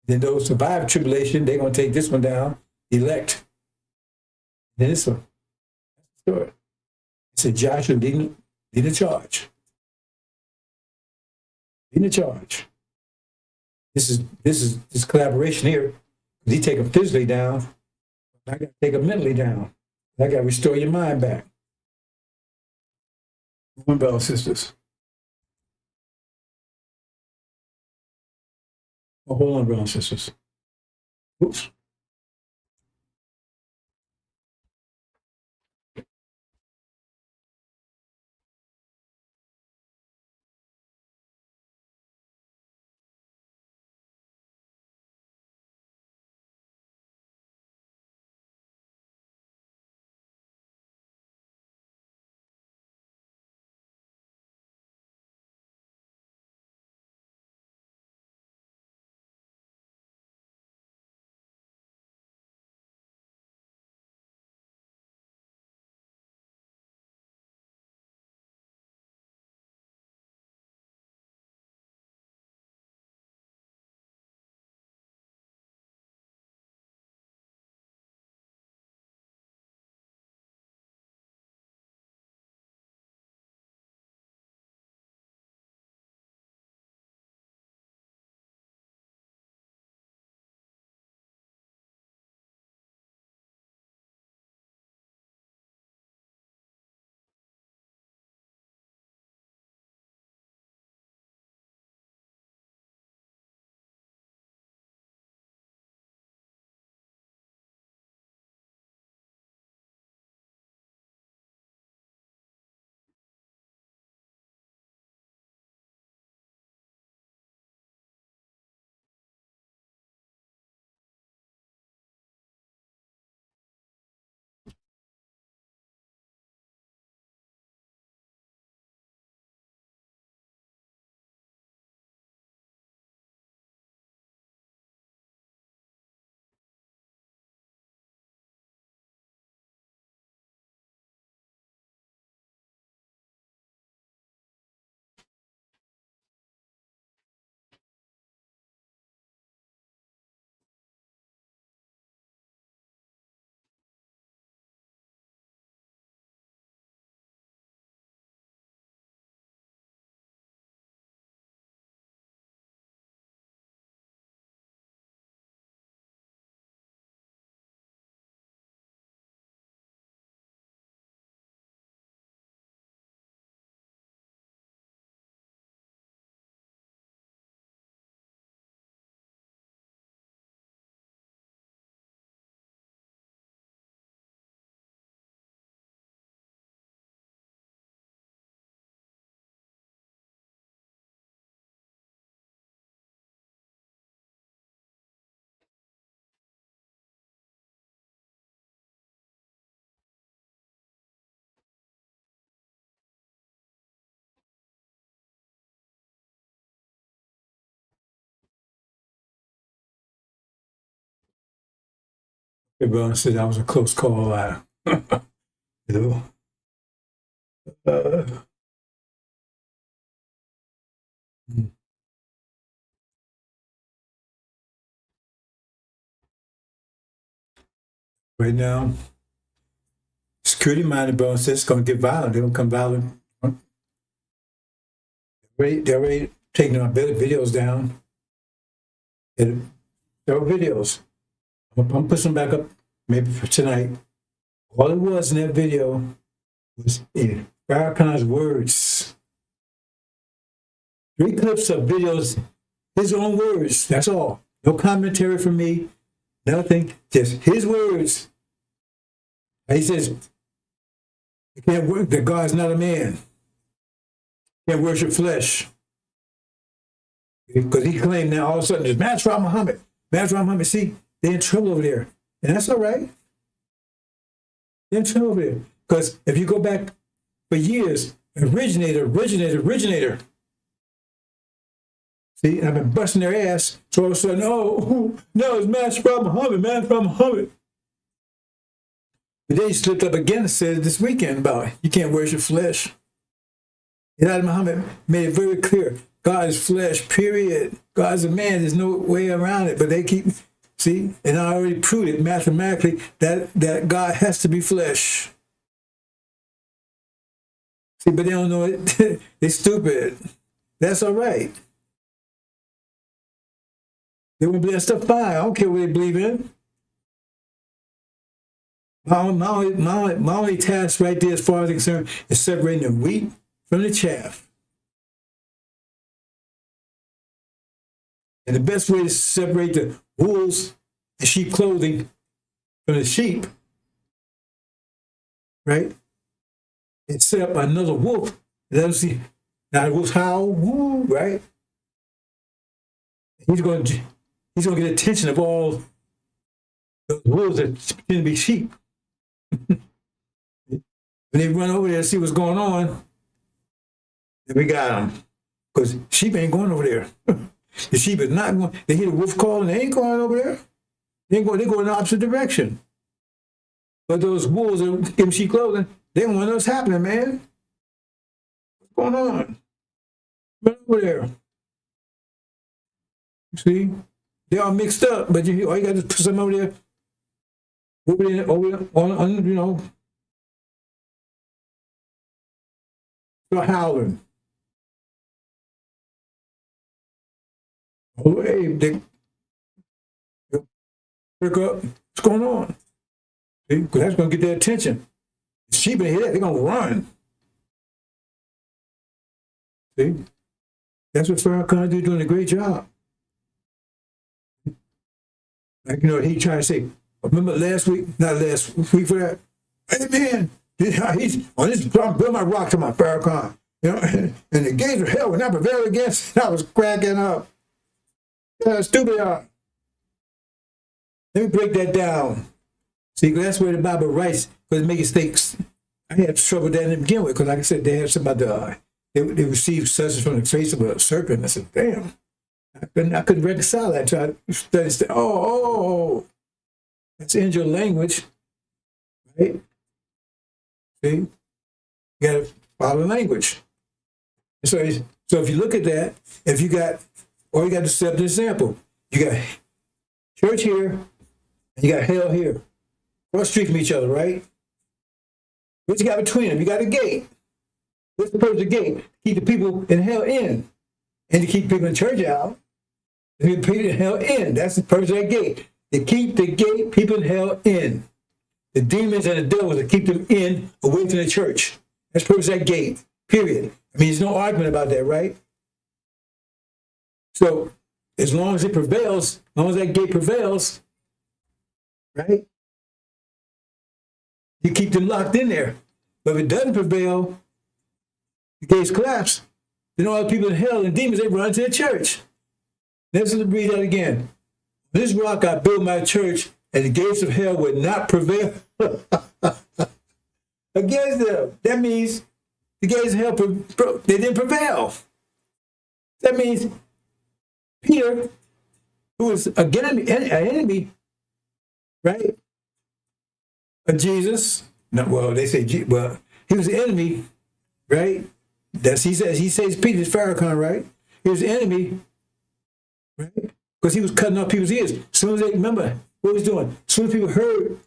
Then those survive tribulation, they're gonna take this one down, elect. Then this one. That's the story. It said Joshua leading the charge. Leading the charge. This is collaboration here. He take them physically down. I got to take them mentally down. I got to restore your mind back. One brothers and sisters. Oh, hold on, brothers and sisters. Oops. Everyone said that was a close call. You know. Right now, security-minded bro says it's going to get violent. They're going to come violent. They're already taking our videos down. There are videos. I'm going to put some back up maybe for tonight. All it was in that video was in Farracon's words. 3 clips of videos, his own words. That's all. No commentary from me. Nothing. Just his words. He says, you can't work, that God's not a man. You can't worship flesh. Because he claimed now all of a sudden, there's match from Muhammad. Match from Muhammad. See, they're in trouble over there. And that's all right. They're in trouble over there. Because if you go back for years, originator. See, and I've been busting their ass. So all of a sudden, oh, no, it's match from Muhammad, man from Muhammad. But then he slipped up again and said this weekend about you can't worship flesh. Elijah Muhammad made it very clear. God is flesh, period. God is a man. There's no way around it. But they keep, see, and I already proved it mathematically that God has to be flesh. See, but they don't know it. They're stupid. That's all right. They won't believe that stuff, fine. I don't care what they believe in. My only task right there, as far as I'm concerned, is separating the wheat from the chaff. And the best way to separate the wolves and sheep clothing from the sheep, right? And set up another wolf. Let them see. Now the wolves howl, woo, right? He's going to get attention of all those wolves that pretend to be sheep. When they run over there to see what's going on, then we got them. Because sheep ain't going over there. The sheep is not going. They hear the wolf call and they ain't going over there. They go in the opposite direction. But those wolves that give sheep clothing, they don't want what's happening, man. What's going on? Run over there. See? They're all mixed up, but all you got to put some over there. On, you know, start howling. Oh, hey, they pick up. What's going on? See? Because that's going to get their attention. The sheep in here, they're going to run. See? That's what Farrakhan is doing a great job. Like, you know, he tried to say, remember last week for that? Hey, man, he's on this, I'm building my rock to my Farrakhan. You know, and the gates of hell will not prevail against. I was cracking up. Stupid. Let me break that down. See, that's where the Bible writes, because it makes mistakes. I had trouble with that to begin with, because like I said, they had some about they received such from the face of a serpent. I said, damn. I couldn't reconcile that until I studied. Oh, that's angel language, right? See, you got to follow language. So if you look at that, if you got, or you got to set the example. You got church here, and you got hell here. Cross street from each other, right? What you got between them? You got a gate. What's the purpose of the gate? Keep the people in hell in, and to keep people in church out. To keep people in hell in. That's the purpose of that gate. To keep the gate, people in hell in. The demons and the devils, to keep them in, away from the church. That's the purpose of that gate, period. I mean, there's no argument about that, right? So, as long as it prevails, as long as that gate prevails, right? You keep them locked in there. But if it doesn't prevail, the gates collapse. Then all the people in hell and demons, they run to the church. Let's read that again. This rock I built my church, and the gates of hell would not prevail against them. That means the gates of hell, they didn't prevail. That means Peter, who is an enemy, right? of Jesus. No, well, they say, well, he was the enemy, right? He says Peter's Farrakon, right? He was the enemy, right? Because he was cutting off people's ears. As soon as they, remember what he was doing, as soon as people heard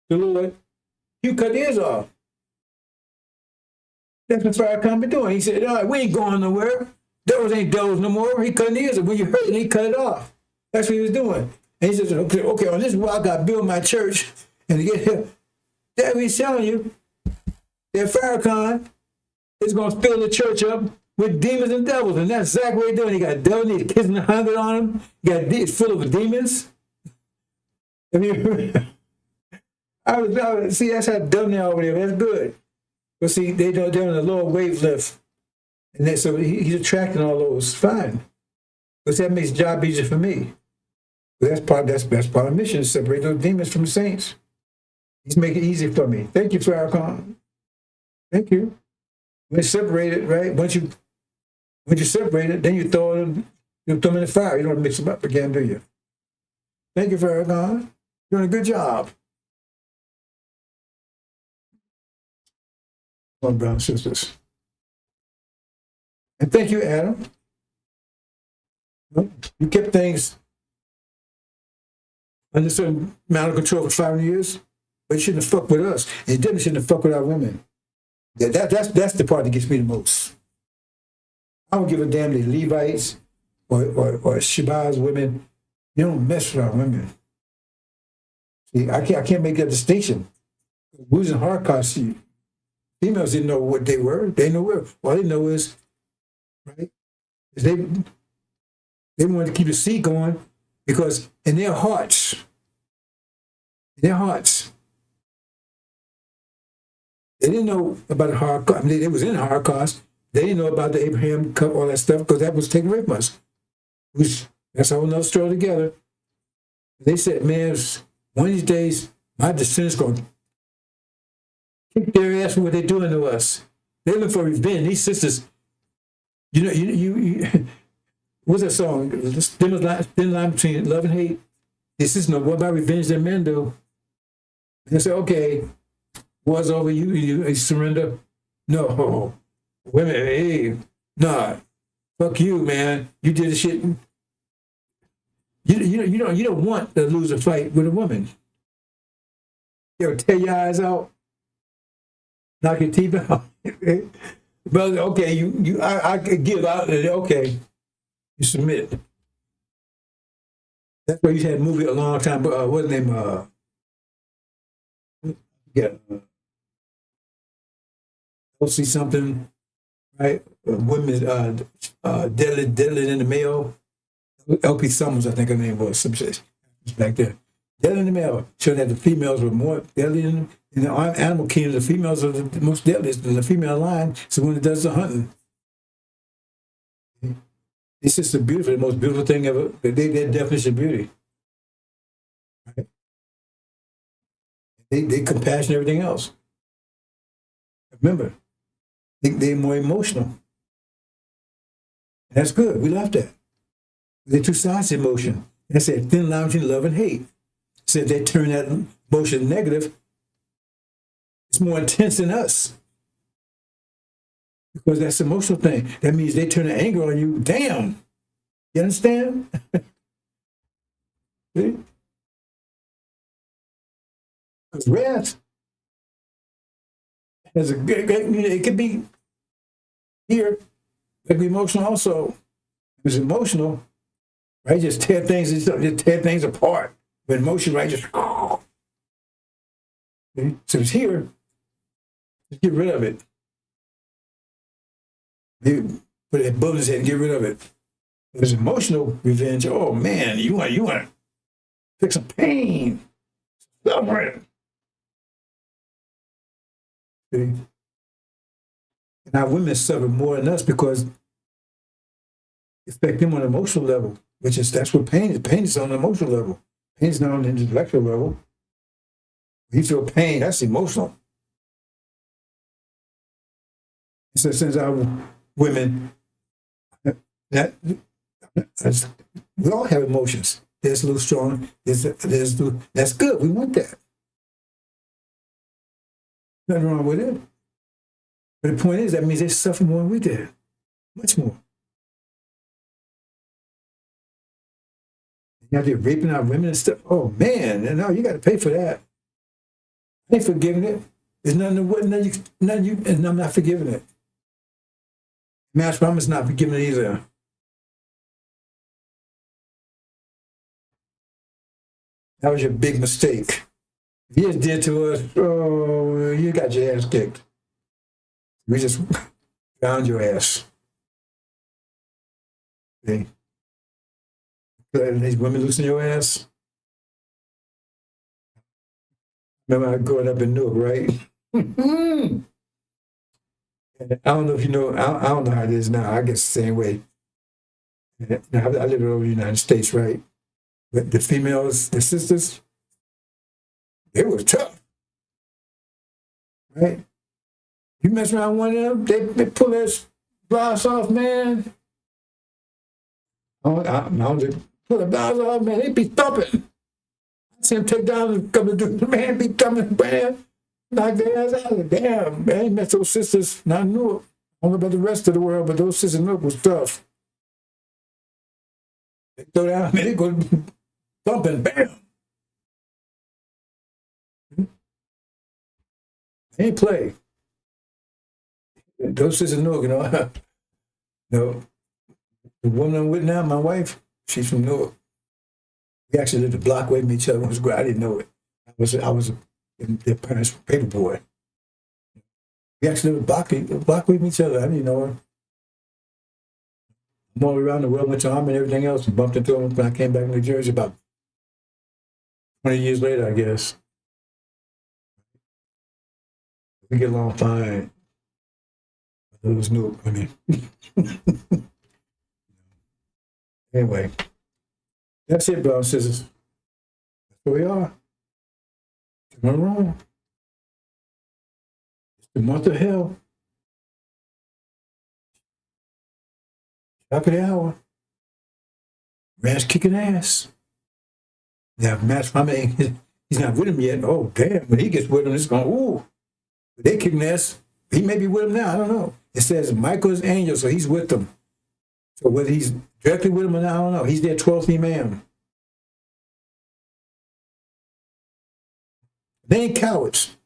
the Lord, he would cut the ears off. That's what Farrakon been doing. He said, all right, we ain't going nowhere. Devils ain't devils no more. He cut the ears off. When you heard it, he cut it off. That's what he was doing. And he says, okay, on this rock I build my church. And to get here, that's what he's telling you. That Farrakon is going to fill the church up with demons and devils. And that's exactly what he's doing. He got devils, he's kissing 100 on him. It's full of demons. I mean, see, that's how dumb they are over there. That's good. But see, they're on the lower wavelength. And so he's attracting all those. Fine. Because that makes the job easier for me. But that's part of the mission, is separate those demons from the saints. He's making it easy for me. Thank you, Farrakon. Thank you. When it's separated, right? When you separate it, then you throw them in the fire. You don't mix them up again, do you? Thank you, Farrakon. You're doing a good job. Come on, brothers and sisters. And thank you, Adam. You kept things under a certain amount of control for 5 years, but you shouldn't have fucked with us. And you definitely shouldn't have fucked with our women. That's the part that gets me the most. I don't give a damn the Levites or Shabazz women. You don't mess with our women. See, I can't make that distinction. We was in Holocaust. Females didn't know what they were. They didn't know where. All they know is, right? Is they wanted to keep the seed going because in their hearts, they didn't know about the Holocaust. I mean, they was in the Holocaust. They didn't know about the Abraham Cup, all that stuff, because that was taken away from us. That's a whole nother story together. They said, man, one of these days, my descendants going to kick their ass for what they're doing to us. They look for revenge. These sisters, you what's that song? Thin line between love and hate. These sisters know what about revenge that men do. And they say, okay, war's over, you surrender. No. Women, hey, nah. Fuck you, man. You did the shit. You don't want to lose a fight with a woman. They'll tear your eyes out, knock your teeth out. Brother, okay, I could give out. Okay, you submit. That's why you had a movie a long time. What's the name? I'll see something, right? Women's deadly in the mail. LP Summers, I think her name was. Some shit back there. Deadly in the mail. Showing that the females were more deadly in the animal kingdom. The females are the most deadliest in the female line. So when it does the hunting, it's just the most beautiful thing ever. Their definition of beauty. Right? They compassion everything else. Remember, they're more emotional. And that's good. We love that. They're two sides of emotion. They said thin line between love and hate. Said they turn that emotion negative. It's more intense than us. Because that's the emotional thing. That means they turn the anger on you. Damn. You understand? See? Because wrath has a great, it could be here. It could be emotional also. It's emotional, right? Just tear things apart. But emotion, right? Just okay? So it's here. Just get rid of it. Maybe put it above his head and get rid of it. If it's emotional revenge, oh man, you want to fix some pain, suffering. See? And our women suffer more than us because it affects them on an emotional level, that's what pain is. Pain is on an emotional level. Pain is not on an intellectual level. When you feel pain, that's emotional. So since our women, we all have emotions. There's a little strong. That's good. We want that. Nothing wrong with it. But the point is, that means they suffer more than we did. Much more. Now they're raping our women and stuff. Oh, man. And now you got to pay for that. I ain't forgiving it. There's nothing you, and I'm not forgiving it. Mass Promise not forgiving it either. That was your big mistake. If you just did to us, oh, you got your ass kicked. We just found your ass. See? These women losing your ass. Remember I growing up in Newark, right? I don't know if you know, I don't know how it is now. I guess the same way. Now, I live over the United States, right? But the females, the sisters, they were tough, right? You mess around one of them, they pull their blouse off, man. I don't pull the blouse off, man. They be thumping. I see them take down a couple of dudes, man, be thumping, man. Knock their ass out. Damn, man. You met those sisters, not Newark. I don't know about the rest of the world, but those sisters in Newark was tough. They throw down, man, they go thumping, bam. They ain't play. Those sisters in Newark, you know. No, the woman I'm with now, my wife, she's from Newark. We actually lived a block away from each other. It was great. I didn't know it. I was their parents' paper boy. We actually lived a block away from each other. I didn't know her. I'm all around the world, went to Army and everything else, and bumped into him when I came back to New Jersey about 20 years later, I guess. We get along fine. It was new. I mean, anyway, that's it, brothers and sisters. That's where we are. Nothing wrong. It's the month of hell. Top of the hour. Man's kicking ass. Now, Matt's family, he's not with him yet. Oh, damn. When he gets with him, it's going, ooh. They kicking ass. He may be with him now. I don't know. It says Michael's angel, so he's with them. So whether he's directly with him or not, I don't know. He's their 12th imam. They ain't cowards.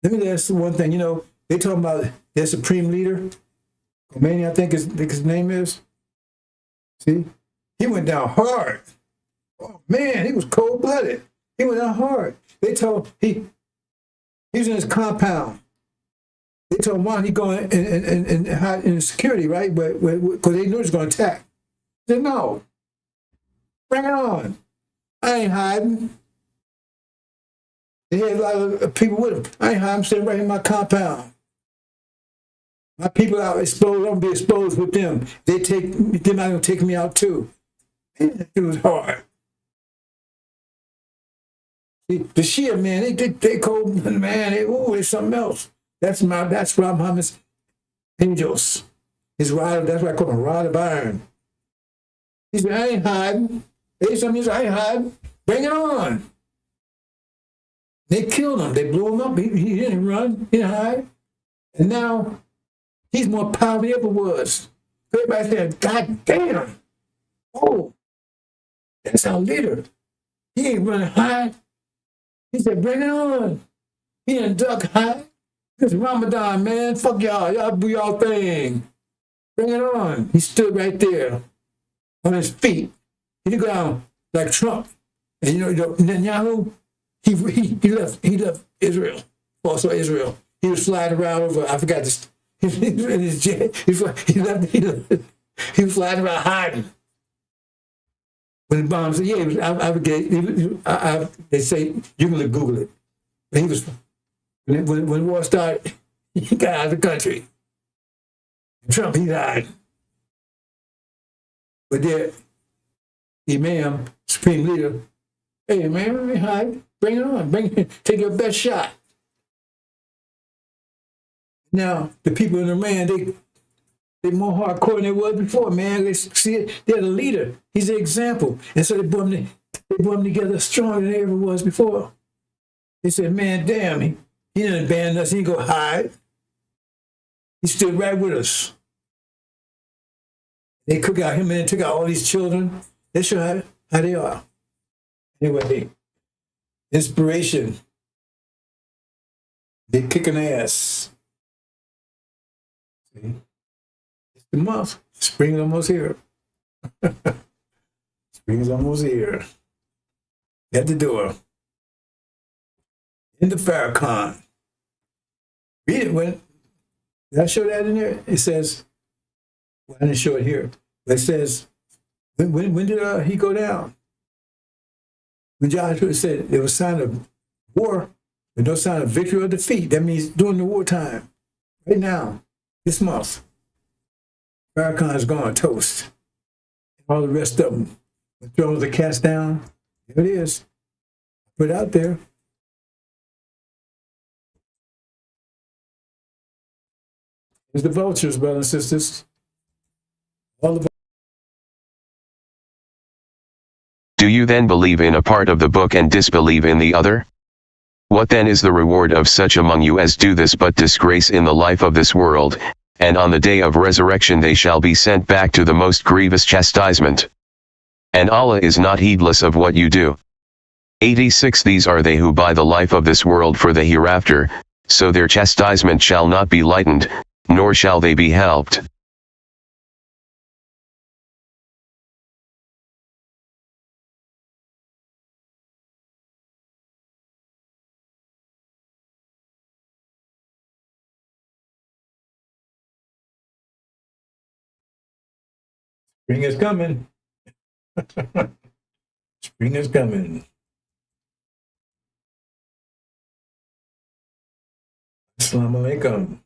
Let me ask you one thing. You know, they talking about their supreme leader. Khomeini, I think his name is. See? He went down hard. Oh, man, he was cold-blooded. He went down hard. They told he was in his compound. They told him, why he going and hide in security, right? Because they knew he was going to attack. He said, no. Bring it on. I ain't hiding. They had a lot of people with him. I ain't hiding. I'm sitting right in my compound. My people are exposed. I'm going to be exposed with them. They're not going to take me out too. It was hard. See, the Shia, man, they cold, man, they're something else. That's Muhammad's angels. His rod, that's why I call him a rod of iron. He said, I ain't hiding. They said, I ain't hiding. Bring it on. They killed him. They blew him up. He didn't run. He didn't hide. And now he's more powerful than he ever was. Everybody said, God damn. Oh, that's our leader. He ain't running hide. He said, bring it on. He didn't duck hide. It's Ramadan, man. Fuck y'all. Y'all do y'all thing. Bring it on. He stood right there on his feet. He didn't go down like Trump. And you know Netanyahu, he left Israel, also Israel. He was flying around over, I forgot this, he was in his jet. He was flying around hiding. When the bombs, they say, you can Google it. He was, when the war started, he got out of the country. Trump, he died. But their imam, supreme leader, hey, man, hide. Bring it on. Take your best shot. Now, the people in Iran, they're more hardcore than they were before, man. They see they're the leader. He's the example. And so they brought them together stronger than they ever was before. They said, man, damn, He didn't abandon us. He didn't go hide. He stood right with us. They took out him and took out all these children. They show how they are. Anyway, inspiration. They're kicking ass. See? It's the month. Spring is almost here. Spring is almost here. At the door. In the FARRACON. Read it. Did I show that in there? It says, well, I didn't show it here. But it says, when did he go down? When Joshua said there was a sign of war, but no sign of victory or defeat. That means during the wartime. Right now, this month, FARRACON is going to toast. All the rest of them. The thrones are cast down. There it is. Put it out there. There's the vultures, brothers and sisters. All the Do you then believe in a part of the book and disbelieve in the other? What then is the reward of such among you as do this but disgrace in the life of this world, and on the day of resurrection they shall be sent back to the most grievous chastisement? And Allah is not heedless of what you do. 86 These are they who buy the life of this world for the hereafter, so their chastisement shall not be lightened, nor shall they be helped. spring is coming. Spring is coming. Assalamu alaikum.